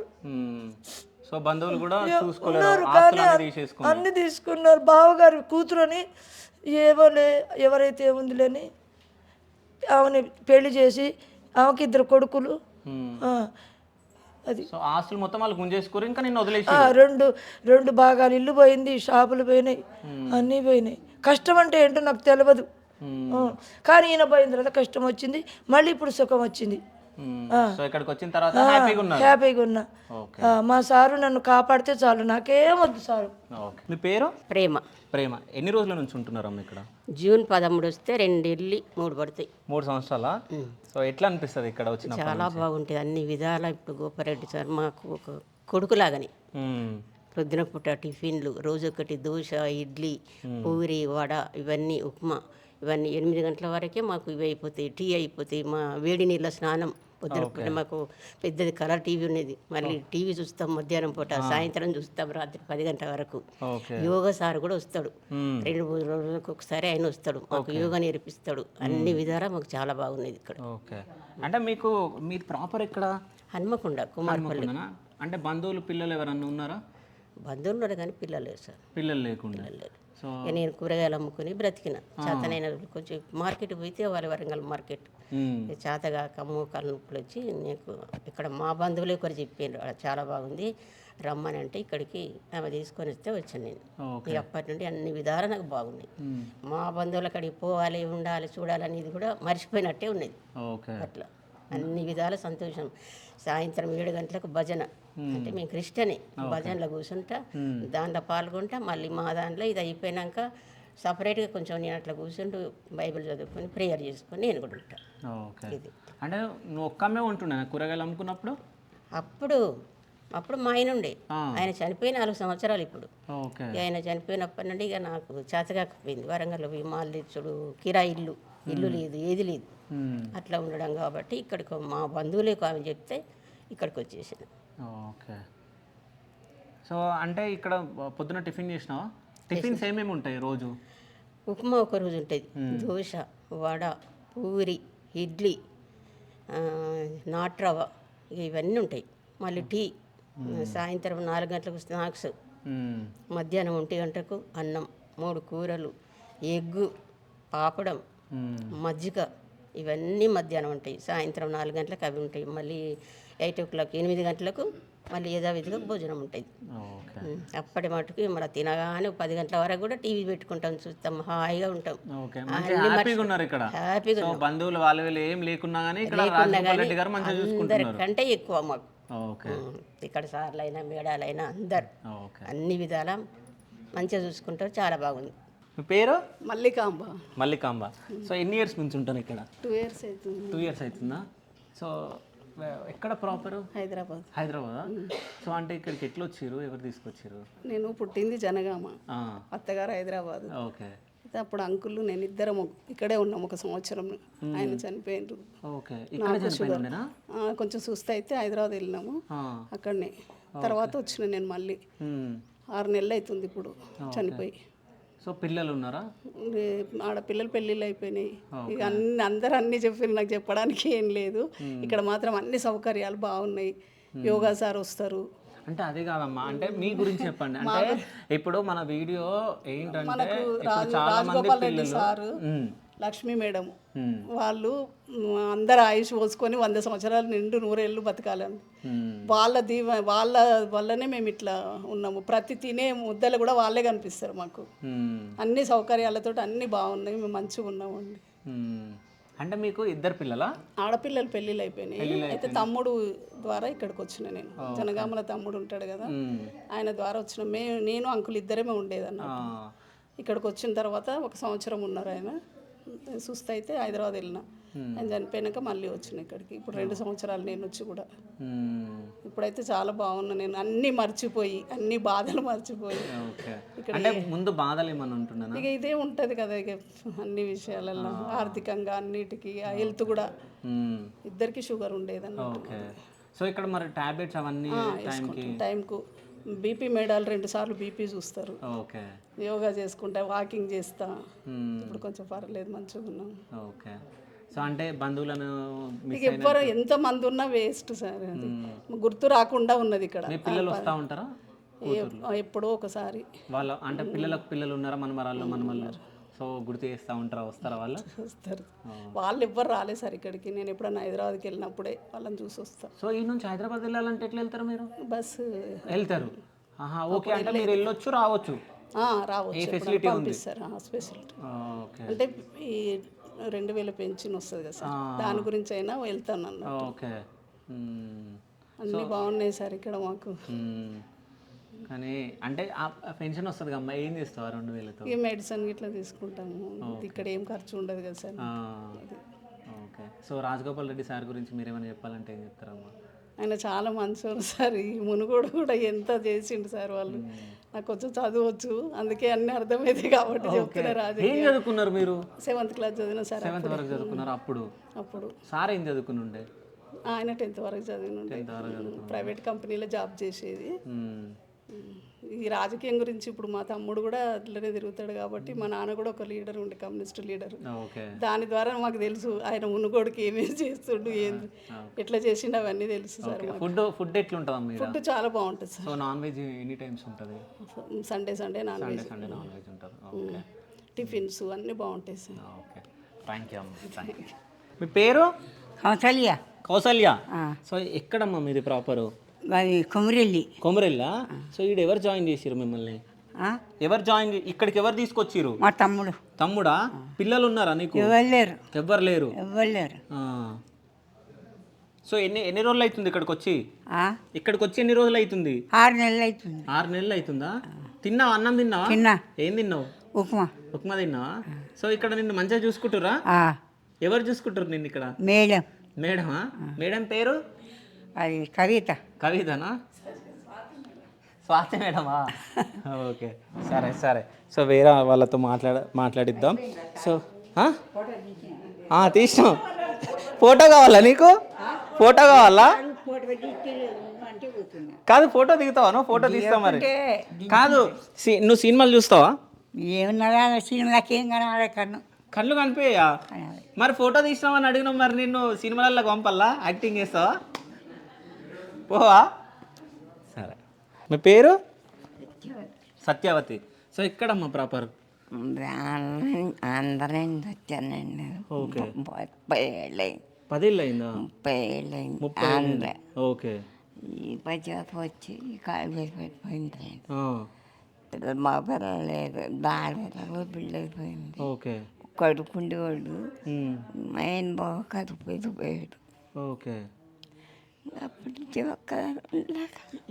సో బంధువులు కూడా ఉన్నారు కానీ అన్ని తీసుకున్నారు. బావగారు కూతురని ఎవరైతే ఏముందిలేని ఆమెని పెళ్లి చేసి ఆమెకి 2 కొడుకులు. అది ఆస్తులు మొత్తం వాళ్ళు గుంజేసుకోరు, ఇంకా నిన్ను వదిలేసి 2 భాగాలు ఇల్లు పోయింది, షాపులు పోయినాయి, అన్నీ పోయినాయి. కష్టం అంటే ఏంటో నాకు తెలియదు, కానీ ఈయన పోయిన తర్వాత కష్టం వచ్చింది, మళ్ళీ ఇప్పుడు సుఖం వచ్చింది. ఇక్కడికి వచ్చిన తర్వాత హ్యాపీగా ఉన్నా. మా సారు నన్ను కాపాడితే చాలు, నాకేం వద్దు సారు. మీ పేరు? ప్రేమ. ప్రేమ. ఎన్ని రోజుల నుంచి ఉంటున్నారమ్మ ఇక్కడ? జూన్ 13 వస్తే 2 వెళ్ళి 3 పడతాయి. 3 సంవత్సరాల. సో ఎట్లా అనిపిస్తుంది ఇక్కడ వచ్చిన? చాలా బాగుంటుంది అన్ని విధాలా. ఇప్పుడు గోపారెడ్డి సార్ మాకు ఒక కొడుకులాగానే. పొద్దున పూట టిఫిన్లు రోజొకటి, దోశ, ఇడ్లీ, పూరి, వడ, ఇవన్నీ ఉప్మా, ఇవన్నీ 8 గంటల వరకే మాకు ఇవి అయిపోతాయి. టీ అయిపోతాయి. మా వేడి నీళ్ళ స్నానం పొద్దున పూట. మాకు పెద్దది కలర్ టీవీ ఉన్నది. మళ్ళీ టీవీ చూస్తాం మధ్యాహ్నం పూట, సాయంత్రం చూస్తాం రాత్రి 10 గంటల వరకు. యోగా సార్ కూడా వస్తాడు, 2-3 రోజులకు ఒకసారి ఆయన వస్తాడు, మాకు యోగా నేర్పిస్తాడు. అన్ని విధాలా మాకు చాలా బాగున్నది ఇక్కడ. అంటే మీరు ప్రాపర్ ఇక్కడ హన్మకొండ కుమార్పల్లి. అంటే బంధువులు పిల్లలు ఎవరన్నా ఉన్నారా? బంధువులు ఉన్నారు కానీ పిల్లలు లేరు సార్. పిల్లలు లేకుండా నేను కూరగాయలు అమ్ముకుని బ్రతికిన. చేతనైన కొంచెం మార్కెట్ పోయితే వాళ్ళ వరంగల్ మార్కెట్ చేతగా కమ్ముకాల నొప్పులు వచ్చి నీకు ఇక్కడ మా బంధువులు ఒకరు చెప్పారు చాలా బాగుంది రమ్మని, అంటే ఇక్కడికి ఆమె తీసుకొని వస్తే వచ్చాను నేను. అప్పటి నుండి అన్ని విధాలు నాకు బాగున్నాయి. మా బంధువుల అక్కడికి పోవాలి, ఉండాలి, చూడాలనేది కూడా మర్చిపోయినట్టే ఉన్నది. అట్లా అన్ని విధాల సంతోషం. సాయంత్రం 7 గంటలకు భజన, అంటే మేము క్రిస్టియనే, భజనలో కూర్చుంటా, దాంట్లో పాల్గొంటా. మళ్ళీ మా దాంట్లో ఇది అయిపోయినాక సపరేట్గా కొంచెం నేను అట్లా కూర్చుంటూ బైబిల్ చదువుకొని ప్రేయర్ చేసుకొని నేను కూడా ఉంటాను. ఇది అంటే నువ్వు ఒక్కమే ఉంటున్నా కూరగాయలు అమ్ముకున్నప్పుడు? అప్పుడు మా ఆయన ఉండే, ఆయన చనిపోయి 4 సంవత్సరాలు ఇప్పుడు. ఆయన చనిపోయినప్పటి నుండి ఇక నాకు చేతగాకపోయింది. వరంగల్లో విమాలు తెచ్చుడు, కిరాయి ఇల్లు లేదు, ఏది లేదు, అట్లా ఉండడం కాబట్టి ఇక్కడికి మా బంధువులకు ఆమె చెప్తే ఇక్కడికి వచ్చేసాను. ఓకే. సో సో అంటే ఇక్కడ పొద్దున టిఫిన్ చేసినావా? టిఫిన్స్ ఏమేమి ఉంటాయి రోజు? ఉప్మా ఒక రోజు ఉంటుంది, దోశ, వడ, పూరి, ఇడ్లీ, నాట్రవ ఇవన్నీ ఉంటాయి. మళ్ళీ టీ, సాయంత్రం 4 గంటలకు స్నాక్స్, మధ్యాహ్నం 1 గంటకు అన్నం, 3 కూరలు, ఎగ్గు, పాపడం, మజ్జిగ ఇవన్నీ మధ్యాహ్నం ఉంటాయి. సాయంత్రం 4 గంటలకు అవి ఉంటాయి. మళ్ళీ 8 o'clock 8 గంటలకు మళ్ళీ యథావిధిగా భోజనం ఉంటుంది. అప్పటి మటుకు మన తినగానే 10 గంటల వరకు కూడా టీవీ పెట్టుకుంటాం, చూస్తాం, హాయిగా ఉంటాం. హ్యాపీగా బంధువులు వాళ్ళు ఏం లేకున్నా అందరికంటే ఎక్కువ మాకు ఇక్కడ సార్లైనా మేడాలైనా అందరు అన్ని విధాల మంచిగా చూసుకుంటారు. చాలా బాగుంది. మీ పేరు? మల్లికాంబ. మల్లికాంబ. సో ఎన్ని ఇయర్స్ నుంచి ఉంటాను ఇక్కడ? 2 years అవుతుంది. 2 years అవుతుందా? సో ఎక్కడ ప్రాపర్? హైదరాబాద్. హైదరాబాద్. సో అంటే ఇక్కడికి ఎట్లా వచ్చారు? ఎవరు తీసుకొచ్చారు? నేను పుట్టింది జనగామ, అత్తగారు హైదరాబాద్. ఓకే. అప్పుడు అంకుల్ నేను ఇద్దరం ఇక్కడే ఉన్నాం 1 సంవత్సరం. ఆయన చనిపోయిండ్రు. కొంచెం సుస్థ అయితే హైదరాబాద్ వెళ్ళినాము, అక్కడనే. తర్వాత వచ్చిన నేను మళ్ళీ 6 నెలలు అవుతుంది ఇప్పుడు చనిపోయి. సో పిల్లలు ఉన్నారా? ఆడపిల్లలు పెళ్ళిళ్ళు అయిపోయినాయి. ఇక అందరూ అన్నీ చెప్పారు, నాకు చెప్పడానికి ఏం లేదు. ఇక్కడ మాత్రం అన్ని సౌకర్యాలు బాగున్నాయి. యోగా సార్ వస్తారు. అంటే అదే కాదమ్మా, అంటే మీ గురించి చెప్పండి. అంటే ఇప్పుడు మన వీడియో ఏంటంటే రాజగోపాల్ రెడ్డి సారు, లక్ష్మీ మేడం వాళ్ళు అందరు ఆయుష్ పోసుకొని 100 సంవత్సరాలు నిండు 100 ఏళ్ళు బతకాలని వాళ్ళ వల్లనే మేము ఇట్లా ఉన్నాము. ప్రతి తినే ముద్దలు కూడా వాళ్ళే కనిపిస్తారు మాకు. అన్ని సౌకర్యాలతో అన్ని బాగున్నాయి, మేము మంచిగా ఉన్నామండి. అంటే మీకు 2 పిల్లలా? ఆడపిల్లలు పెళ్ళిళ్ళు అయిపోయినాయి. అయితే తమ్ముడు ద్వారా ఇక్కడికి వచ్చిన నేను. జనగామల తమ్ముడు ఉంటాడు కదా, ఆయన ద్వారా వచ్చిన. నేను అంకుల్ ఇద్దరేమే ఉండేదన్న. ఇక్కడికి వచ్చిన తర్వాత 1 సంవత్సరం ఉన్నారు ఆయన. సుస్థ అయితే హైదరాబాద్ వెళ్ళిన. ఆయన చనిపోయాక మళ్ళీ వచ్చిన ఇక్కడికి. ఇప్పుడు 2 సంవత్సరాలు నేను వచ్చి కూడా. ఇప్పుడైతే చాలా బాగున్నా, నేను అన్ని మర్చిపోయి, అన్ని బాధలు మర్చిపోయి. అంటే ముందు బాధలు ఏమన్నా ఉంటున్నా? ఇక ఇదే ఉంటుంది కదా, ఇక అన్ని విషయాలలో ఆర్థికంగా అన్నిటికీ. హెల్త్ కూడా ఇద్దరికి షుగర్ ఉండేది అన్నట్టు. సో ఇక్కడ మరి టాబ్లెట్స్ అవన్నీ టైంకు బీపీ మేడాలు 2 సార్లు బీపీ చూస్తారు. యోగా చేసుకుంటా, వాకింగ్ చేస్తా. ఇప్పుడు కొంచెం పర్లేదు, మంచిగా ఉన్నాం. ఓకే. సో అంటే బంధువులను ఇక ఎవ్వరు ఎంత మంది ఉన్నా వేస్ట్ సార్, అది గుర్తు రాకుండా ఉన్నది ఇక్కడ. పిల్లలు వస్తూ ఉంటారా? ఎప్పుడో ఒకసారి. వాళ్ళ అంటే పిల్లలు ఉన్నారా? మనమరాళ్ళు సో గుర్తు చేస్తూ ఉంటారా? వస్తారా వాళ్ళు? వస్తారు. వాళ్ళు ఎవ్వరు రాలేదు సార్ ఇక్కడికి. నేను ఎప్పుడన్నా హైదరాబాద్కి వెళ్ళినప్పుడే వాళ్ళని చూసి వస్తాను. సో ఈ నుంచి హైదరాబాద్ వెళ్ళాలంటే ఎట్లా వెళ్తారు మీరు? బస్సు వెళ్తారు. ఓకే. అంటే మీరు వెళ్ళొచ్చు, రావచ్చు. రావచ్చు, ఫెసిలిటీ పంపిస్తారు. ఫెసిలిటీ అంటే ఈ 2000 పెన్షన్ వస్తుంది కదా సార్, దాని గురించి అయినా వెళ్తాను అన్న. ఓకే. అన్నీ బాగున్నాయి సార్ ఇక్కడ మాకు. కానీ అంటే ఆ పెన్షన్ వస్తుంది కమ్మా, ఏం చేస్తావా 2000తో? ఈ మెడిసిన్ ఇట్లా తీసుకుంటాము. ఇక్కడ ఏం ఖర్చు ఉండదు కదా sir. Okay. So Rajagopal Reddy sir గురించి మీరు ఏమైనా చెప్పాలంటే ఏం చెప్తారమ్మా? ఆయన చాలా మంచివారు సార్. ఈ మునుగోడు కూడా ఎంత చేసిండు సార్. వాళ్ళు నాకు కొంచెం చదవచ్చు, అందుకే అన్ని అర్థమైంది కాబట్టి చెప్తున్నారు. ఏం చదువుకున్నారు మీరు? 7th క్లాస్ చదివిన సార్. 7th వరకు చదువుకున్నారు అప్పుడు? సార్ ఏం చదువుకుని? ఆయన 10th వరకు చదివినుండే. ప్రైవేట్ కంపెనీలో జాబ్ చేసేది. ఈ రాజకీయం గురించి ఇప్పుడు మా తమ్ముడు కూడా అట్లనే తిరుగుతాడు కాబట్టి, మా నాన్న కూడా ఒక లీడర్ ఉండే, కమ్యూనిస్ట్ లీడర్. దాని ద్వారా మాకు తెలుసు ఆయన మునుగోడుకి ఏమేమి చేస్తుండు, ఎట్లా చేసిండు అవన్నీ తెలుసు సార్. ఫుడ్ ఎట్లుంటుంది? ఫుడ్ చాలా బాగుంటుంది sir. Non veg any times ఉంటుంది? సండే నాన్ వెజ్ ఉంటుంది. టిఫిన్స్ అన్నీ బాగుంటాయి సార్. ఓకే. థ్యాంక్ యూ అమ్మ. మీ పేరు? కౌసల్య. సో ఎక్కడమ్మా మీది ప్రాపరు? కొమరెల్లా. సో ఈడు ఎవరు జాయిన్ చేసిరు మిమ్మల్ని? ఇక్కడికి ఎవరు తీసుకొచ్చిరు? మా తమ్ముడా? పిల్లలు ఉన్నారా నీకు? ఎవ్వరు లేరు. సో ఎన్ని రోజులు అవుతుంది ఇక్కడికి వచ్చి? ఎన్ని రోజులు అవుతుంది? 6 నెలలు అవుతుంది. 6 నెలలు అవుతుందా? తిన్నావా? అన్నం తిన్నావా? ఏం తిన్నావు? ఉప్మా తిన్నావా? సో ఇక్కడ నిన్ను మంచిగా చూసుకుంటురా? ఎవరు చూసుకుంటారు నిన్ను ఇక్కడ? మేడమా? మేడం పేరు? అది కవితనా? స్వాతి మేడమా? ఓకే. సరే. సో వేరే వాళ్ళతో మాట్లాడిద్దాం. సో తీసినాం. ఫోటో కావాలా నీకు? ఫోటో కావాలా? కాదు ఫోటో దిగుతావా నువ్వు? ఫోటో తీస్తావు మరి. కాదు నువ్వు సినిమాలు చూస్తావా? ఏమన్నా సినిమాకేం కనబడే కన్ను కళ్ళు కనిపించా? మరి ఫోటో తీసినావని అడిగినావు, మరి నిన్ను సినిమాలలో పంపల్లా? యాక్టింగ్ చేస్తావా? పోవా? సరే. మీ పేరు? సత్యవతి. సో ఎక్కడమ్మా ప్రాపర్? అందరం వచ్చానండి. ఓకే. 30 ఏళ్ళు 10 ఏళ్ళు అయిందా? 30 ఏళ్ళు 30 ఆంధ్ర ఓకే. ఈ పంచాయతీ వచ్చి కాలు చేసి పెట్టిపోయింది. ఆ, మా పిల్లలు లేదు, దాడేలాగో పిల్లైపోయింది. ఓకే. కడుపుండేవాడు ఉమ్, మైన్ బాగా కడుపు పోయాడు. ఓకే. అప్పటి నుంచి ఒక్క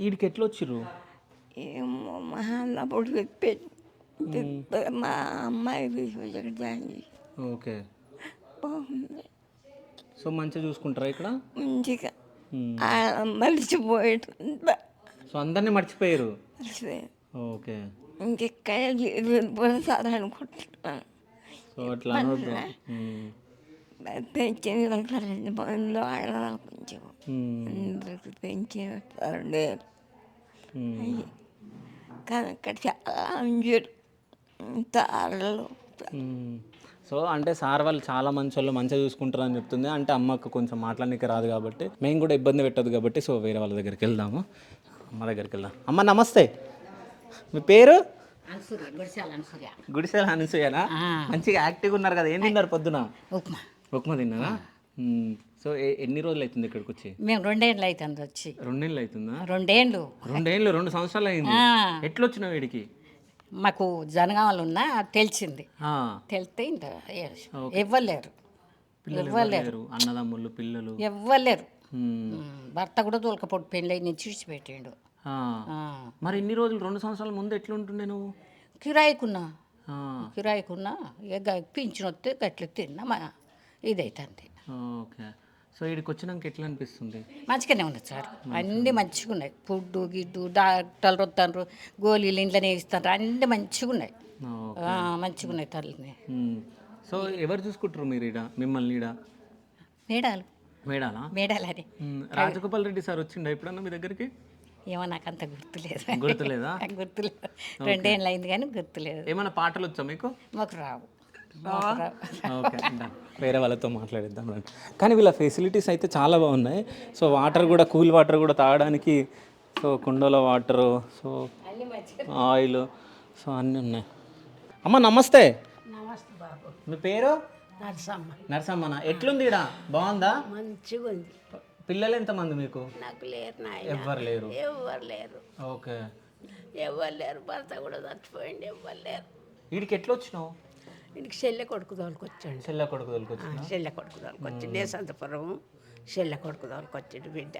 వీడికి ఎట్లా వచ్చిర్రు? ఏమో మహాన్నప్పుడు చెప్పాడు. మా అమ్మాయి తీసుకొచ్చి జాయిన్ చేసి ఓకే. బాగుంది, సో మంచిగా చూసుకుంటారా ఇక్కడ? మంచిగా ఉమ్. మర్చిపోయాడు. సో అందరినీ మర్చిపోయారు. మర్చిపోయాడు. ఓకే. ఇంకెక్కడ సార్ అనుకుంటున్నాను. సో అట్లా అనొద్దు. ఉమ్, పెంచిన బండ్లు ఆడవాళ్ళు కొంచెం ఉమ్, అందరికి పెంచిన లేరు. ఉమ్, కానీ అక్కడ చాలా అంజరు తారలు. ఉమ్. సో అంటే సార్ వాళ్ళు చాలా మంచి వాళ్ళు, మంచిగా చూసుకుంటారు అని చెప్తుంది. అంటే అమ్మకు కొంచెం మాట్లాడడానికి రాదు కాబట్టి, మేము కూడా ఇబ్బంది పెట్టదు కాబట్టి, సో వేరే వాళ్ళ దగ్గరికి వెళ్దాము. అమ్మ దగ్గరికి వెళ్దాం. అమ్మ నమస్తే, మీ పేరు? గుడిసెల అనసూయనా? మంచిగా యాక్టివ్గా ఉన్నారు కదా. ఏం తిన్నారు పొద్దున? ఉప్మా. ఉప్మా తిన్నారా? సో ఎన్ని రోజులు అవుతుంది ఇక్కడికి వచ్చి? మేము 2 ఏళ్ళు అవుతుంది వచ్చి. 2 ఏళ్ళు అవుతుందా? 2 ఏళ్ళు. 2 సంవత్సరాలు అయింది. ఎట్లా వచ్చినావు వీడికి? మాకు జనగామలు ఉన్నా తెలిసింది. తెలిస్తే ఇంత ఇవ్వలేరు, ఇవ్వలేరు. అన్నదమ్ముళ్ళు పిల్లలు ఇవ్వలేరు. భర్త కూడా తోలకపోటు పెళ్ళి నుంచి విడిచిపెట్టిండు. మరి ఇన్ని రోజులు 2 సంవత్సరాల ముందు ఎట్లా ఉంటుండే నువ్వు? కిరాయికున్నా ఇక పింఛన్ వస్తే గట్ల తిన్నా ఇదైతుంది. ఓకే. సో ఇక్కడికి వచ్చినాక ఎట్లా అనిపిస్తుంది? మంచిగానే ఉంది సార్, అన్నీ మంచిగా ఉన్నాయి. ఫుడ్ గిడ్డు డాక్టర్లు వస్తారు, గోళీలు ఇంట్లోనే ఇస్తారు, అన్నీ మంచిగా ఉన్నాయి. మంచిగా ఉన్నాయి తల్లిని. సో ఎవరు చూసుకుంటారు మీరు ఈడ మిమ్మల్ని? ఈడ మేడాలు. మేడాలా? మేడాలని. రాజగోపాల్ రెడ్డి సార్ వచ్చిండా ఎప్పుడన్నా మీ దగ్గరికి? ఏమో నాకు అంత గుర్తులేదు. గుర్తులేదా? గుర్తులేదు, 2 ఏళ్ళు అయింది కానీ గుర్తులేదు. ఏమైనా పాటలు వచ్చా మీకు? మాకు రావు. ఓకే, వేరే వాళ్ళతో మాట్లాడిద్దాం. కానీ వీళ్ళ ఫెసిలిటీస్ అయితే చాలా బాగున్నాయి. సో వాటర్ కూడా, కూల్ వాటర్ కూడా తాగడానికి, సో కుండలో వాటరు, సో ఆయిల్, సో అన్నీ ఉన్నాయి. అమ్మ నమస్తే. నమస్తే బాబు. మీ పేరు? నరసమ్మ. నరసమ్మనా? ఎట్లుంది ఈడ? బాగుందా? మంచిగా ఉంది. పిల్లలు ఎంతమంది మీకు? నాకు లేరు నాయన. ఎవ్వరు లేరు? ఎవ్వరు లేరు. ఓకే. ఎవ్వరు లేరు, భర్త కూడా చచ్చిపోయింది. ఎవ్వరు లేరు. వీడికి ఎట్లా వచ్చినావు? వీడికి చెల్లె కొడుకు తోలుకొచ్చాడు. చెల్లె కొడుకు తోలుకొచ్చి? చెల్లె కొడుకు తోలుకొచ్చి నేసంతపురం చెల్లె కొడుకు తోలుకొచ్చాడు బిడ్డ.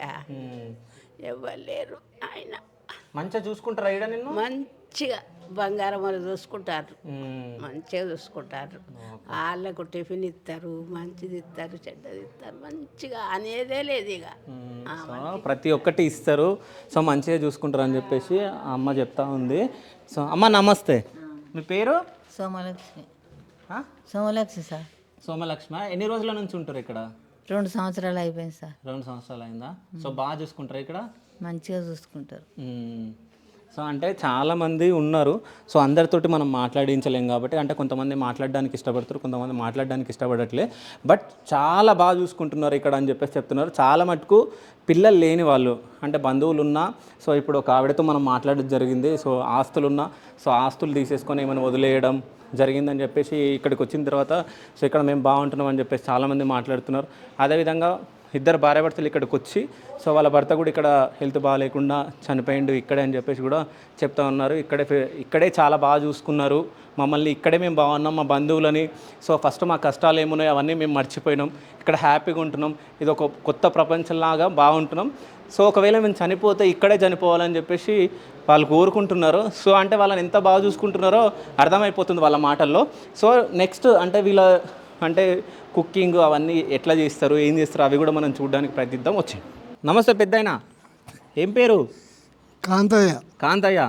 ఎవ్వరు లేరు ఆయన. మంచిగా చూసుకుంటారా ఈడ నిన్ను? మంచిగా బంగారం వాళ్ళు చూసుకుంటారు, మంచిగా చూసుకుంటారు. వాళ్ళకు టిఫిన్ ఇస్తారు, మంచిది ఇస్తారు, చెడ్డది ఇస్తారు, మంచిగా అనేదే లేదు ఇక. ప్రతి ఒక్కటి ఇస్తారు, సో మంచిగా చూసుకుంటారు అని చెప్పేసి ఆ అమ్మ చెప్తా ఉంది. సో అమ్మ నమస్తే, మీ పేరు? సోమలక్ష్మి. సోమలక్ష్మి సార్. సోమలక్ష్మి. ఎన్ని రోజుల నుంచి ఉంటారు ఇక్కడ? 2 సంవత్సరాలు అయిపోయింది సార్. 2 సంవత్సరాలు అయిందా? సో బాగా చూసుకుంటారు ఇక్కడ? మంచిగా చూసుకుంటారు. సో అంటే చాలామంది ఉన్నారు, సో అందరితోటి మనం మాట్లాడించలేం కాబట్టి, అంటే కొంతమంది మాట్లాడడానికి ఇష్టపడతారు, కొంతమంది మాట్లాడడానికి ఇష్టపడట్లే, బట్ చాలా బాగా చూసుకుంటున్నారు ఇక్కడ అని చెప్పేసి చెప్తున్నారు. చాలా మటుకు పిల్లలు లేని వాళ్ళు, అంటే బంధువులు ఉన్నా, సో ఇప్పుడు ఒక ఆవిడతో మనం మాట్లాడడం జరిగింది. సో ఆస్తులున్నా, సో ఆస్తులు తీసేసుకొని ఏమైనా వదిలేయడం జరిగిందని చెప్పేసి ఇక్కడికి వచ్చిన తర్వాత, సో ఇక్కడ మేము బాగుంటున్నాం అని చెప్పేసి చాలామంది మాట్లాడుతున్నారు. అదేవిధంగా 2 భార్యాభర్తలు ఇక్కడికి వచ్చి, సో వాళ్ళ భర్త కూడా ఇక్కడ హెల్త్ బాగాలేకుండా చనిపోయిండు ఇక్కడే అని చెప్పేసి కూడా చెప్తా ఉన్నారు. ఇక్కడే చాలా బాగా చూసుకున్నారు మమ్మల్ని, ఇక్కడే మేము బాగున్నాం, మా బంధువులని. సో ఫస్ట్ మా కష్టాలు ఏమున్నాయో అవన్నీ మేము మర్చిపోయినాం, ఇక్కడ హ్యాపీగా ఉంటున్నాం, ఇది ఒక కొత్త ప్రపంచంలాగా బాగుంటున్నాం. సో ఒకవేళ మేము చనిపోతే ఇక్కడే చనిపోవాలని చెప్పేసి వాళ్ళు కోరుకుంటున్నారు. సో అంటే వాళ్ళని ఎంత బాగా చూసుకుంటున్నారో అర్థమైపోతుంది వాళ్ళ మాటల్లో. సో నెక్స్ట్ అంటే వీళ్ళ అంటే కుకింగ్ అవన్నీ ఎట్లా చేస్తారు, ఏం చేస్తారు, అవి కూడా మనం చూడడానికి ప్రయత్నిద్దాం. వచ్చి నమస్తే పెద్దాయనా, ఏం పేరు? కాంతయ్య. కాంతయ్య,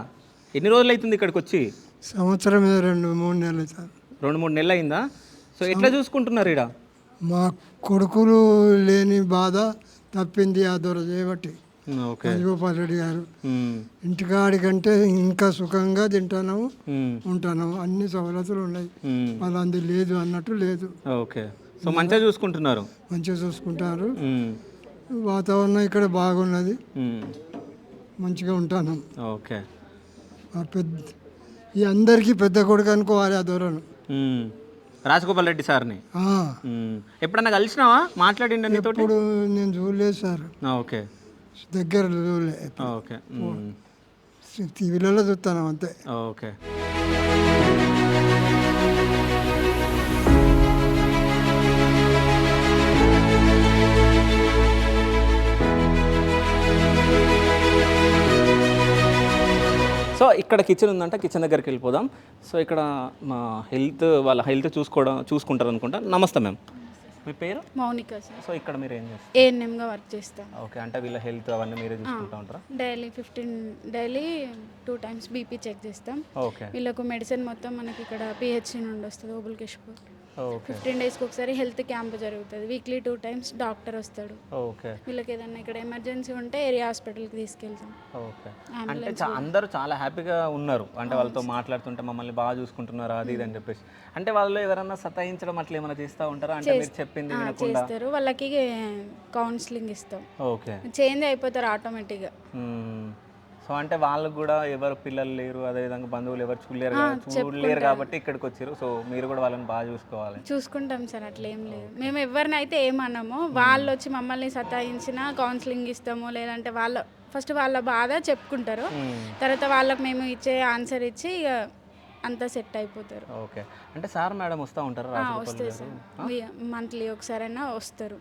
ఎన్ని రోజులు అవుతుంది ఇక్కడికి వచ్చి? సంవత్సరం 2-3 నెలలు అవుతుంది. 2-3 నెలలు అయిందా? సో ఎట్లా చూసుకుంటున్నారు ఇక్కడ? మా కొడుకులు లేని బాధ తప్పింది ఆ దొర చేయబట్టి. ఓకే రాజగోపాల్ రెడ్డి గారు. ఇంటికాడికంటే ఇంకా సుఖంగా తింటున్నాము, ఉంటున్నాము. అన్ని సవలతులు ఉన్నాయి. వాళ్ళంది లేదు అన్నట్టు లేదు. ఓకే. సో మంచిగా చూసుకుంటున్నారు. మంచిగా చూసుకుంటారు. వాతావరణం ఇక్కడ బాగున్నది, మంచిగా ఉంటున్నాం. ఓకే. పెద్ద ఈ అందరికీ పెద్ద కొడుకు అనుకోవాలి ఆ దూరం. రాజగోపాల్ రెడ్డి సార్ని ఎప్పుడన్నా కలిసినావా, మాట్లాడిండ నీతో? ఇప్పుడు నేను చూడలేదు సార్. ఓకే. దగ్గర చూడలేదు. ఓకే. టీవీలలో చూస్తాను అంతే. ఓకే. సో ఇక్కడ కిచెన్ ఉందంట, కిచెన్ దగ్గరికి వెళ్ళిపోదాం. సో ఇక్కడ మా వాళ్ళ హెల్త్ చూసుకుంటారు అనుకుంటా. నమస్తే మ్యామ్, మీ పేరు? మౌనిక సార్. సో ఇక్కడ మీరు ఏం చేస్తారు? ఏఎన్ఎంగా వర్క్ చేస్తాం. ఓకే. అంటే వీళ్ళ హెల్త్ అవన్నీ మీరే చూసుకుంటా ఉంటారా? డైలీ 2 times బీపీ చెక్ చేస్తాం. ఓకే. వీళ్ళకు మెడిసిన్ మొత్తం మనకి ఇక్కడ పిహెచ్సి నుండి వస్తుంది, ఓబుల్కేశ్పూర్. ఓకే. 15 daysకి ఒకసారి హెల్త్ క్యాంప్ జరుగుతుంది. వీక్లీ 2 times డాక్టర్ వస్తాడు. ఓకే. వీళ్ళకి ఏదన్నా ఇక్కడ ఎమర్జెన్సీ ఉంటే ఏరియా హాస్పిటల్కి తీసుకెళ్తాం. ఓకే. అంటే అందరూ చాలా హ్యాపీగా ఉన్నారు, అంటే వాళ్ళతో మాట్లాడుతుంటే మమ్మల్ని బాగా చూసుకుంటున్నారు అది ఇది అని చెప్పేసి. అంటే వాళ్ళు ఎవరన్నా సతాయించడం అట్లా ఏమైనా చేస్తూ ఉంటారా? అంటే మీరు చెప్పింది చేస్తారు. వాళ్ళకి కౌన్సిలింగ్ ఇస్తాం. ఓకే. చేంజ్ అయిపోతారు ఆటోమేటిక్గా. సో అంటే వాళ్ళకు కూడా ఎవరు పిల్లలు లేరు, అదేవిధంగా బంధువులు ఎవరు చూడలేరు కాబట్టి ఇక్కడికి వచ్చారు. సో మీరు కూడా వాళ్ళని బాగా చూసుకుంటాం సార్. అట్లా ఏం లేదు, మేము ఎవరినైతే ఏమన్నామో వాళ్ళు వచ్చి మమ్మల్ని సతాయించినా కౌన్సిలింగ్ ఇస్తాము. లేదంటే ఫస్ట్ వాళ్ళ బాధ చెప్పుకుంటారు, తర్వాత వాళ్ళకి మేము ఇచ్చే ఆన్సర్ ఇచ్చి ఇక అంతా సెట్ అయిపోతారు. ఓకే. అంటే సార్ మేడం వస్తూ ఉంటారు? వస్తారు సార్, మంత్లీ ఒకసారైనా వస్తారు.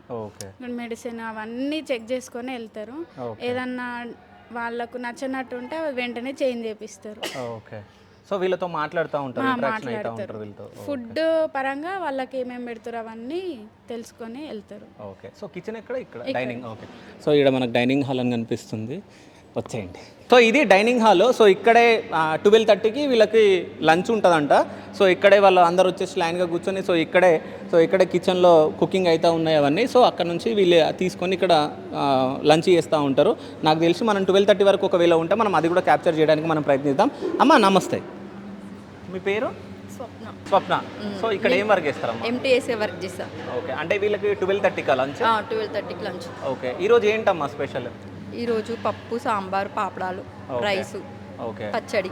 మెడిసిన్ అవన్నీ చెక్ చేసుకొని వెళ్తారు. ఏదన్నా వాళ్ళకు నచ్చినట్టు ఉంటే వెంటనే చేంజ్ చేపిస్తారు. ఓకే. సో వీళ్ళతో మాట్లాడుతూ ఉంటారు, ఇంటరాక్షన్ అవుతూ ఉంటారు వీళ్ళతో. ఫుడ్ పరంగా వాళ్ళకి ఏమేమి పెడతారు అవన్నీ తెలుసుకొని వెళ్తారు. ఓకే. సో కిచెన్ ఎక్కడ? ఇక్కడ డైనింగ్. ఓకే. సో ఇక్కడ మనకు డైనింగ్ హాల్ అని కనిపిస్తుంది, వచ్చేయండి. సో ఇది డైనింగ్ హాల్. సో ఇక్కడే 12:30కి వీళ్ళకి లంచ్ ఉంటుందంట. సో ఇక్కడే వాళ్ళు అందరు వచ్చేసి లైన్గా కూర్చొని సో ఇక్కడే కిచెన్లో కుకింగ్ అవుతూ ఉన్నాయి అవన్నీ. సో అక్కడ నుంచి వీళ్ళు తీసుకొని ఇక్కడ లంచ్ చేస్తూ ఉంటారు. నాకు తెలిసి మనం 12:30 వరకు ఒకవేళ ఉంటే మనం అది కూడా క్యాప్చర్ చేయడానికి మనం ప్రయత్నిద్దాం. అమ్మ నమస్తే, మీ పేరు? స్వప్న. సో ఇక్కడ ఏం వర్క్ చేస్తారమ్మా? ఎంటీఎస్ఏ వర్క్ చేస్తా. ఓకే. అంటే వీళ్ళకి 12:30కా లంచ్? 12:30కి లంచ్. ఓకే. ఈరోజు ఏంటమ్మా స్పెషల్? ఈరోజు పప్పు, సాంబార్, పాపడాలు, రైసు, పచ్చడి.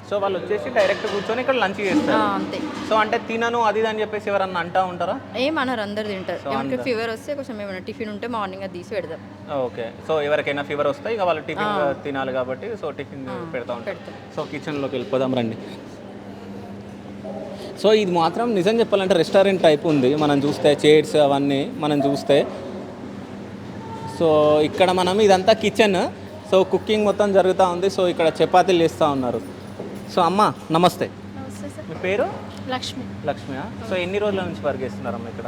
సో వాళ్ళు వచ్చేసి డైరెక్ట్ కూర్చొని ఇక్కడ లంచ్ చేస్తారు అంతే. సో అంటే తినను అది అని చెప్పేసి ఎవరన్నా అంటా ఉంటారా? ఏమన్నారు, అందరు తింటారు. ఏమంటే ఫీవర్ వస్తే కొంచెం ఏమైనా టిఫిన్ ఉంటే మార్నింగ్ అది తీసి పెడదాం. ఓకే. సో ఎవరికైనా ఫీవర్ వస్తే ఇక వాళ్ళు టిఫిన్ తినాలి కాబట్టి సో టిఫిన్ పెడతా ఉంటారు. సో కిచెన్లోకి వెళ్ళిపోదాం రండి. సో ఇది మాత్రం నిజం చెప్పాలంటే రెస్టారెంట్ టైప్ ఉంది. మనం చూస్తే చైర్స్ అవన్నీ మనం చూస్తే. సో ఇక్కడ మనం ఇదంతా కిచెన్. సో కుకింగ్ మొత్తం జరుగుతూ ఉంది. సో ఇక్కడ చపాతీలు చేస్తూ ఉన్నారు. సో అమ్మ నమస్తే, మీ పేరు? లక్ష్మి. సో ఎన్ని రోజుల నుంచి వర్క్ చేస్తున్నారమ్మా ఇక్కడ?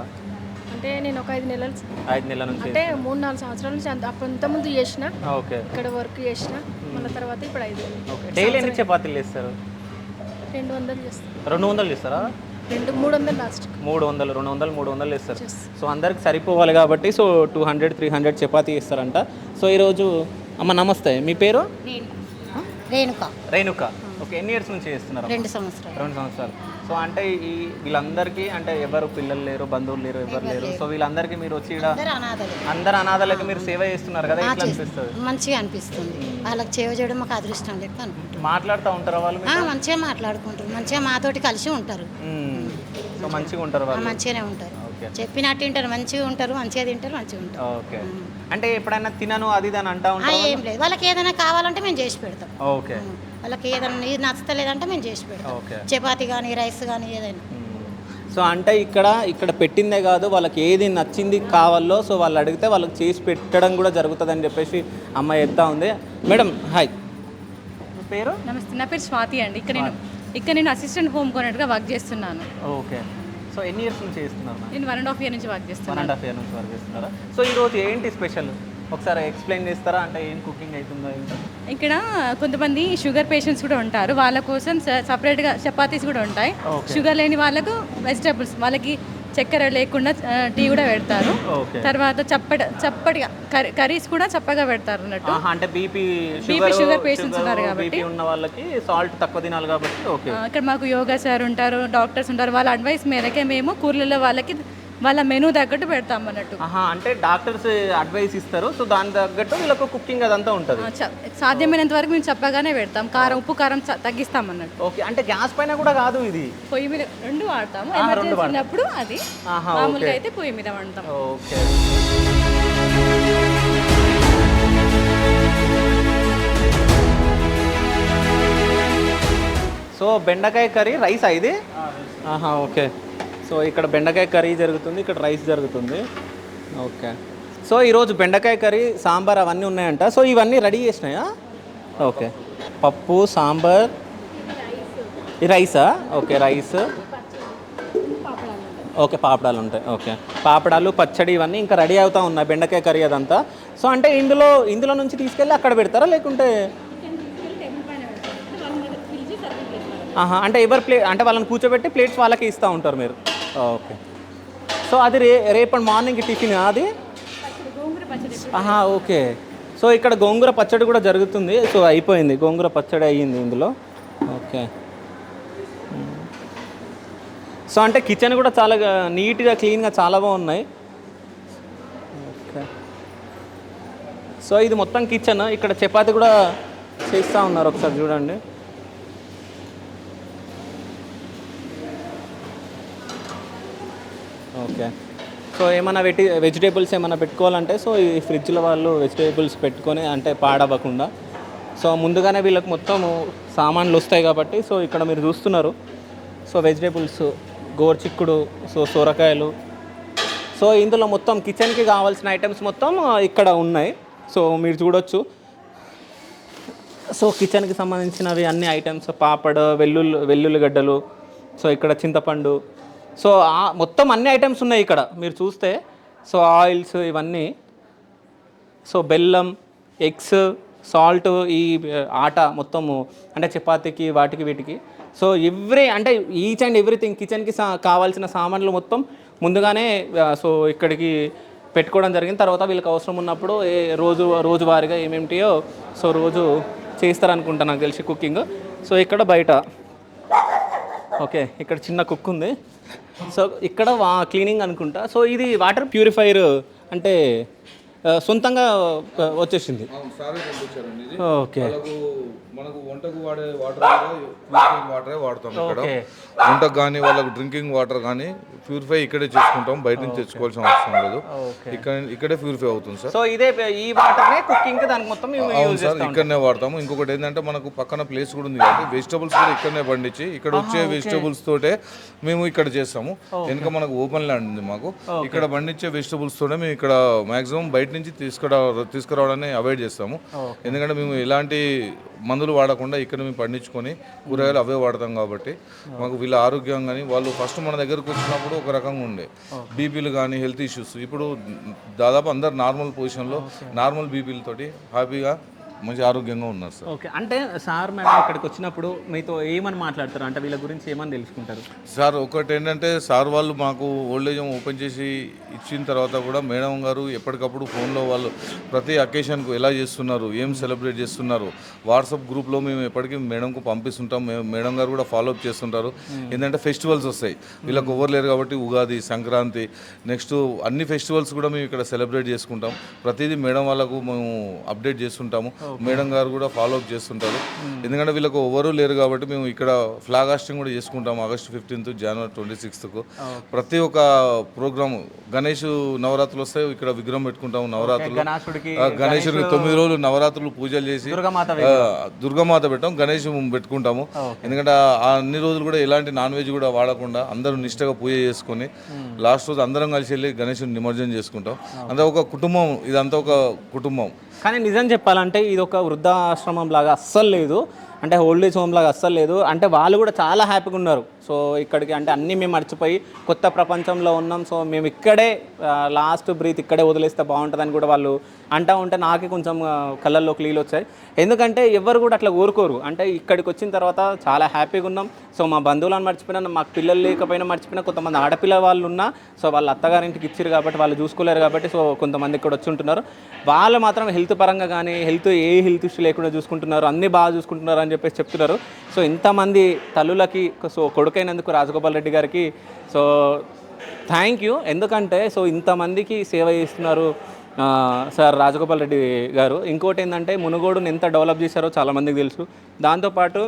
అంటే నేను ఒక 5 నెలలు. 5 నెలల నుంచి అంటే 3-4 సంవత్సరాల నుంచి అంతకుముందు చేసిన. ఓకే. ఇక్కడ వర్క్ చేసిన, మళ్ళీ తర్వాత ఇప్పుడు 5 నెలలు. ఓకే. డైలీ ఎన్ని చపాతీలు చేస్తారు? 200 చేస్తాను. 200 చేస్తారా? 300 లాస్ట్. 300, 200, 300 చేస్తారు. సో అందరికి సరిపోవాలి కాబట్టి సో 200, 300 చపాతీ చేస్తారంట. సో ఈరోజు అమ్మ నమస్తే, మీ పేరు? రేణుక. ఓకే. ఎన్ని ఇయర్స్ నుంచి చేస్తున్నారు? 2 సంవత్సరాలు. 2 సంవత్సరాలు. సో అంటే వీళ్ళందరికీ అంటే ఎవరు పిల్లలు లేరు, బంధువులు లేరు, ఎవరు లేరు. సో వీళ్ళందరికీ మీరు వచ్చి అందరు అనాథాలకి మీరు సేవ చేస్తున్నారు కదా, ఎట్లా అనిపిస్తుంది? మంచిగా అనిపిస్తుంది. వాళ్ళకి సేవ చేయడం మాకు అదృష్టం లెక్క అనుకుంటారు. మాట్లాడుతూ ఉంటారు వాళ్ళు? మంచిగా మాట్లాడుకుంటారు, మంచిగా మాతోటి కలిసి ఉంటారు. సో మంచిగా ఉంటారు వాళ్ళు? మంచిగానే ఉంటారు, చెప్పినట్టు తింటారు, మంచిగా ఉంటారు, మంచిగా తింటారు, మంచిగా ఉంటారు. ఓకే. అంటే ఎప్పుడైనా తినను అది అని అంటా ఉంటారు? ఏం లేదు, వాళ్ళకి ఏదైనా కావాలంటే మేము చేసి పెడతాం. ఓకే. వాళ్ళకి ఏదైనా నచ్చలేదంటే మేము చేసి పెడతాం. చపాతీ కానీ రైస్ కానీ ఏదైనా. సో అంటే ఇక్కడ పెట్టిందే కాదు, వాళ్ళకి ఏది నచ్చింది కావాలో సో వాళ్ళు అడిగితే వాళ్ళకి చేసి పెట్టడం కూడా జరుగుతుంది అని చెప్పేసి అమ్మాయి చెప్తా ఉంది. మేడం హాయ్, మీ పేరు? నమస్తే, నా పేరు స్వాతి అండి. ఇక్కడ నేను అసిస్టెంట్ హోమ్ కోఆర్డినేటర్గా వర్క్ చేస్తున్నాను. ఓకే. సో ఎన్ని ఇయర్స్ నుంచి చేస్తున్నారు? నేను 1.5 year నుంచి వర్క్ చేస్తున్నాను. 1.5 year నుంచి వర్క్ చేస్తున్నారా? సో ఈరోజు ఏంటి స్పెషల్ ఒకసారి ఎక్స్ప్లెయిన్ చేస్తారా? అంటే ఏం కుకింగ్ అవుతుందో ఏంటో. ఇక్కడ కొంతమంది షుగర్ పేషెంట్స్ కూడా ఉంటారు, వాళ్ళ కోసం సపరేట్గా చపాతీస్ కూడా ఉంటాయి. షుగర్ లేని వాళ్ళకు వెజిటేబుల్స్, వాళ్ళకి చక్కెర లేకుండా టీ కూడా పెడతారు. ఓకే. తర్వాత చప్పటిగా కర్రీస్ కూడా చప్పగా పెడతారు అన్నట్టు. అంటే బీపీ షుగర్ పేషెంట్స్ ఉన్నారు కాబట్టి ఉన్న వాళ్ళకి సాల్ట్ తక్కువ తినాలి కాబట్టి. ఓకే. ఇక్కడ మాకు యోగా సార్ ఉంటారు, డాక్టర్స్ ఉంటారు. వాళ్ళ అడ్వైస్ మేరకే మేము కూరలలో వాళ్ళకి వాళ్ళ మెనూ తగ్గట్టు పెడతాం అన్నట్టు. అంటే డాక్టర్స్ అడ్వైస్ ఇస్తారు, సో దాని తగ్గట్టు వీళ్ళకు కుకింగ్ అదంతా ఉంటుంది. సాధ్యమైనంత వరకు మేము చప్పగానే పెడతాం, ఉప్పు కారం తగ్గిస్తాం అన్నట్టు. ఓకే. అంటే గ్యాస్ పైన కూడా కాదు, ఇది పొయ్యి మీద 2 వాడతాము. ఎమర్జెన్సీ ఉన్నప్పుడు అది, మామూలుగా అయితే పొయ్యి మీద వండుతాం. ఓకే. సో బెండకాయ కర్రీ రైస్ ఇది. ఓకే. సో ఇక్కడ బెండకాయ కర్రీ జరుగుతుంది, ఇక్కడ రైస్ జరుగుతుంది. ఓకే. సో ఈరోజు బెండకాయ కర్రీ, సాంబార్ అవన్నీ ఉన్నాయంట. సో ఇవన్నీ రెడీ చేసినాయా? ఓకే. పప్పు, సాంబార్, ఈ రైసా? ఓకే. Rice, okay. పాపడాలు ఉంటాయి. ఓకే. పాపడాలు, పచ్చడి ఇవన్నీ ఇంకా రెడీ అవుతూ ఉన్నాయి, బెండకాయ కర్రీ అదంతా. సో అంటే ఇందులో నుంచి తీసుకెళ్ళి అక్కడ పెడతారా లేకుంటే? అంటే ఎవరు అంటే వాళ్ళని కూర్చోబెట్టి ప్లేట్స్ వాళ్ళకి ఇస్తూ ఉంటారు మీరు? ఓకే. సో అది రేపటి మార్నింగ్ టిఫిన్ అది? ఓకే. సో ఇక్కడ గోంగూర పచ్చడి కూడా జరుగుతుంది. సో అయిపోయింది, గోంగూర పచ్చడి అయ్యింది ఇందులో. ఓకే. సో అంటే కిచెన్ కూడా చాలా నీట్గా క్లీన్గా చాలా బాగున్నాయి. ఓకే. సో ఇది మొత్తం కిచెన్. ఇక్కడ చపాతి కూడా చేస్తూ ఉన్నారు, ఒకసారి చూడండి. ఓకే. సో ఏమైనా వెజిటేబుల్స్ ఏమైనా పెట్టుకోవాలంటే సో ఈ ఫ్రిడ్జ్లో వాళ్ళు వెజిటేబుల్స్ పెట్టుకొని అంటే పాడవ్వకుండా సో ముందుగానే వీళ్ళకి మొత్తం సామాన్లు వస్తాయి కాబట్టి సో ఇక్కడ మీరు చూస్తున్నారు. సో వెజిటేబుల్స్, గోరుచిక్కుడు, సో సొరకాయలు, సో ఇందులో మొత్తం కిచెన్కి కావాల్సిన ఐటమ్స్ మొత్తం ఇక్కడ ఉన్నాయి. సో మీరు చూడొచ్చు. సో కిచెన్కి సంబంధించినవి అన్ని ఐటమ్స్, పాపడ్, వెల్లుల్లిగడ్డలు, సో ఇక్కడ చింతపండు, సో మొత్తం అన్ని ఐటమ్స్ ఉన్నాయి ఇక్కడ మీరు చూస్తే. సో ఆయిల్స్ ఇవన్నీ, సో బెల్లం, ఎగ్స్, సాల్ట్, ఈ ఆట మొత్తము అంటే చపాతీకి వాటికి వీటికి. సో అంటే ఈచ్ అండ్ ఎవ్రీథింగ్ కిచెన్కి కావాల్సిన సామాన్లు మొత్తం ముందుగానే సో ఇక్కడికి పెట్టుకోవడం జరిగింది. తర్వాత వీళ్ళకి అవసరం ఉన్నప్పుడు రోజువారీగా ఏమేమిటియో సో రోజు చేస్తారనుకుంటా నాకు తెలిసి కుకింగ్. సో ఇక్కడ బయట ఓకే ఇక్కడ చిన్న కుక్ ఉంది. సో ఇక్కడ క్లీనింగ్ అనుకుంటా. సో ఇది వాటర్ ప్యూరిఫైర్ అంటే సొంతంగా వచ్చేసింది. ఓకే. మనకు వంటకు వాడే వాటరే వాడతాం ఇక్కడ. వంటకు కానీ వాళ్ళకు డ్రింకింగ్ వాటర్ కానీ ప్యూరిఫై ఇక్కడే చేసుకుంటాం, బయట నుంచి తెచ్చుకోవాల్సిన అవసరం లేదు. ఇక్కడే ప్యూరిఫై అవుతుంది సార్. సో ఇదే ఈ వాటర్నే కుకింగ్ దానికి మొత్తం అవును సార్, ఇక్కడనే వాడతాము. ఇంకొకటి ఏంటంటే మనకు పక్కన ప్లేస్ కూడా ఉంది కాబట్టి వెజిటబుల్స్ కూడా ఇక్కడనే పండించి ఇక్కడ వచ్చే వెజిటబుల్స్ తోటే మేము ఇక్కడ చేస్తాము. వెనుక మనకు ఓపెన్ ల్యాండ్ ఉంది మాకు. ఇక్కడ పండించే వెజిటబుల్స్ తోనే మేము ఇక్కడ మాక్సిమం బయట నుంచి తీసుకురావడాన్ని అవాయిడ్ చేస్తాము. ఎందుకంటే మేము ఎలాంటి మందులు వాడకుండా ఇక్కడ మేము పండించుకొని కూరగాయలు అవే వాడతాం కాబట్టి మాకు వీళ్ళ ఆరోగ్యం కానీ వాళ్ళు ఫస్ట్ మన దగ్గరకు వచ్చినప్పుడు ఒక రకంగా ఉండే బీపీలు కానీ హెల్త్ ఇష్యూస్, ఇప్పుడు దాదాపు అందరు నార్మల్ పొజిషన్లో నార్మల్ బీపీలతోటి హ్యాపీగా మంచి ఆరోగ్యంగా ఉన్నారు సార్. ఓకే. అంటే సార్ మేడం ఇక్కడికి వచ్చినప్పుడు మీతో ఏమని మాట్లాడతారు, అంటే వీళ్ళ గురించి ఏమని తెలుసుకుంటారు? సార్ ఒకటి ఏంటంటే సార్ వాళ్ళు మాకు ఓల్డేజ్ హోమ్ ఓపెన్ చేసి ఇచ్చిన తర్వాత కూడా మేడం గారు ఎప్పటికప్పుడు ఫోన్లో వాళ్ళు ప్రతి అకేషన్కు ఎలా చేస్తున్నారు, ఏం సెలబ్రేట్ చేస్తున్నారు, వాట్సాప్ గ్రూప్లో మేము ఎప్పటికీ మేడంకు పంపిస్తుంటాం. మేడం గారు కూడా ఫాలోఅప్ చేస్తుంటారు. ఏంటంటే ఫెస్టివల్స్ వస్తాయి, వీళ్ళకి ఎవరు లేరు కాబట్టి ఉగాది, సంక్రాంతి, నెక్స్ట్ అన్ని ఫెస్టివల్స్ కూడా మేము ఇక్కడ సెలబ్రేట్ చేసుకుంటాం. ప్రతిదీ మేడం వాళ్ళకు మేము అప్డేట్ చేస్తుంటాము. మేడం గారు కూడా ఫాలోఅప్ చేస్తుంటారు. ఎందుకంటే వీళ్ళకు ఎవరు లేరు కాబట్టి మేము ఇక్కడ ఫ్లాగ్ హాస్టింగ్ కూడా చేసుకుంటాము. ఆగస్టు 15th, జనవరి 26th ప్రతి ఒక్క ప్రోగ్రామ్. గణేష్ నవరాత్రులు వస్తాయి, ఇక్కడ విగ్రహం పెట్టుకుంటాము. నవరాత్రులు గణేశుడికి 9 రోజులు నవరాత్రులు పూజలు చేసి దుర్గామాత పెట్టాం, గణేష్ పెట్టుకుంటాము. ఎందుకంటే అన్ని రోజులు కూడా ఎలాంటి నాన్ వెజ్ కూడా వాడకుండా అందరూ నిష్టగా పూజ చేసుకొని లాస్ట్ రోజు అందరం కలిసి వెళ్ళి గణేశుని నిమజ్జనం చేసుకుంటాం. అంతా ఒక కుటుంబం, ఇదంతా ఒక కుటుంబం. కానీ నిజం చెప్పాలంటే ఇది ఒక వృద్ధాశ్రమం లాగా అస్సలు లేదు, అంటే ఓల్డ్ ఏజ్ హోమ్ లాగా అస్సలు లేదు. అంటే వాళ్ళు కూడా చాలా హ్యాపీగా ఉన్నారు. సో ఇక్కడికి అంటే అన్నీ మేము మర్చిపోయి కొత్త ప్రపంచంలో ఉన్నాం. సో మేము ఇక్కడే లాస్ట్ బ్రీత్ ఇక్కడే వదిలేస్తే బాగుంటుందని కూడా వాళ్ళు అంటూ ఉంటే నాకే కొంచెం కళ్ళల్లోకి నీళ్ళు వచ్చాయి. ఎందుకంటే ఎవరు కూడా అట్లా కోరుకోరు. అంటే ఇక్కడికి వచ్చిన తర్వాత చాలా హ్యాపీగా ఉన్నాం. సో మా బంధువులను మర్చిపోయినా, మాకు పిల్లలు లేకపోయినా మర్చిపోయినా, కొంతమంది ఆడపిల్ల వాళ్ళు ఉన్నా సో వాళ్ళ అత్తగారింటికి ఇచ్చారు కాబట్టి వాళ్ళు చూసుకోలేరు కాబట్టి సో కొంతమంది ఇక్కడ వచ్చి ఉంటున్నారు. వాళ్ళు మాత్రం హెల్త్ పరంగా కానీ ఏ హెల్త్ ఇష్యూ లేకుండా చూసుకుంటున్నారు, అన్నీ బాగా చూసుకుంటున్నారు అని చెప్పేసి చెప్తున్నారు. సో ఇంతమంది తల్లులకి సో కొడుకైనందుకు రాజగోపాల్ రెడ్డి గారికి సో థ్యాంక్ యూ. ఎందుకంటే సో ఇంతమందికి సేవ చేస్తున్నారు సార్ రాజగోపాల్ రెడ్డి గారు. ఇంకోటి ఏంటంటే మునుగోడుని ఎంత డెవలప్ చేశారో చాలామందికి తెలుసు. దాంతోపాటు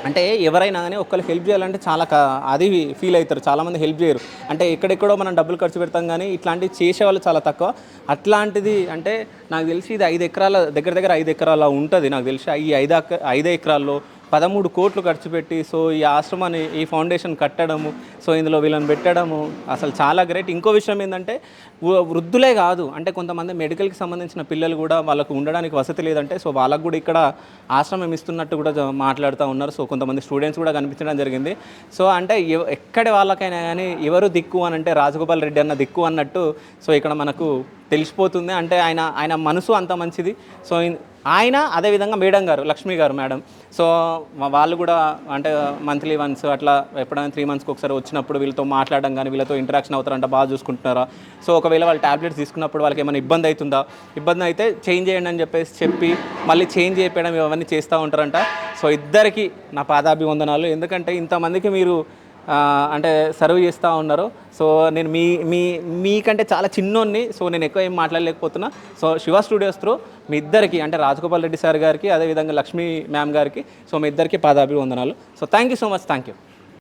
అంటే ఎవరైనా కానీ ఒక్కరికి హెల్ప్ చేయాలంటే చాలా అది ఫీల్ అవుతారు, చాలామంది హెల్ప్ చేయరు. అంటే ఎక్కడెక్కడో మనం డబ్బులు ఖర్చు పెడతాం కానీ ఇట్లాంటివి చేసేవాళ్ళు చాలా తక్కువ. అట్లాంటిది అంటే నాకు తెలిసి ఇది 5 ఎకరాల దగ్గర 5 ఎకరాల ఉంటుంది నాకు తెలిసి. ఈ 5 ఎకరాల్లో 13 కోట్లు ఖర్చు పెట్టి సో ఈ ఆశ్రమాన్ని ఈ ఫౌండేషన్ కట్టడము, సో ఇందులో వీళ్ళని పెట్టడము అసలు చాలా గ్రేట్. ఇంకో విషయం ఏంటంటే వృద్ధులే కాదు, అంటే కొంతమంది మెడికల్కి సంబంధించిన పిల్లలు కూడా వాళ్ళకు ఉండడానికి వసతి లేదంటే సో వాళ్ళకు కూడా ఇక్కడ ఆశ్రమం ఇస్తున్నట్టు కూడా మాట్లాడుతూ ఉన్నారు. సో కొంతమంది స్టూడెంట్స్ కూడా కనిపించడం జరిగింది. సో అంటే ఎక్కడి వాళ్ళకైనా కానీ ఎవరు దిక్కు అని అంటే రాజగోపాల్ రెడ్డి అన్న దిక్కు అన్నట్టు సో ఇక్కడ మనకు తెలిసిపోతుంది. అంటే ఆయన మనసు అంత మంచిది. సో ఆయన అదేవిధంగా మేడం గారు, లక్ష్మి గారు మేడం, సో వాళ్ళు కూడా అంటే మంత్లీ వన్స్ అట్లా ఎప్పుడైనా 3 మంత్స్కి ఒకసారి వచ్చినప్పుడు వీళ్ళతో మాట్లాడడం కానీ వీళ్ళతో ఇంటరాక్షన్ అవుతారంట, బాగా చూసుకుంటున్నారా. సో ఒకవేళ వాళ్ళు ట్యాబ్లెట్స్ తీసుకున్నప్పుడు వాళ్ళకి ఏమైనా ఇబ్బంది అవుతుందా, ఇబ్బంది అయితే చేంజ్ చేయండి అని చెప్పి మళ్ళీ చేంజ్ చేయడం ఇవన్నీ చేస్తూ ఉంటారంట. సో ఇద్దరికి నా పాదాభివందనాలు. ఎందుకంటే ఇంతమందికి మీరు అంటే సర్వ్ చేస్తూ ఉన్నారు. సో నేను మీకంటే చాలా చిన్నోన్ని, సో నేను ఎక్కువ ఏం మాట్లాడలేకపోతున్నా. సో శివ స్టూడియోస్ త్రూ మీ ఇద్దరికి అంటే రాజగోపాల్ రెడ్డి సార్ గారికి అదేవిధంగా లక్ష్మీ మ్యామ్ గారికి సో మీ ఇద్దరికి పాదాభివందనాలు. So thank you so much. Thank you.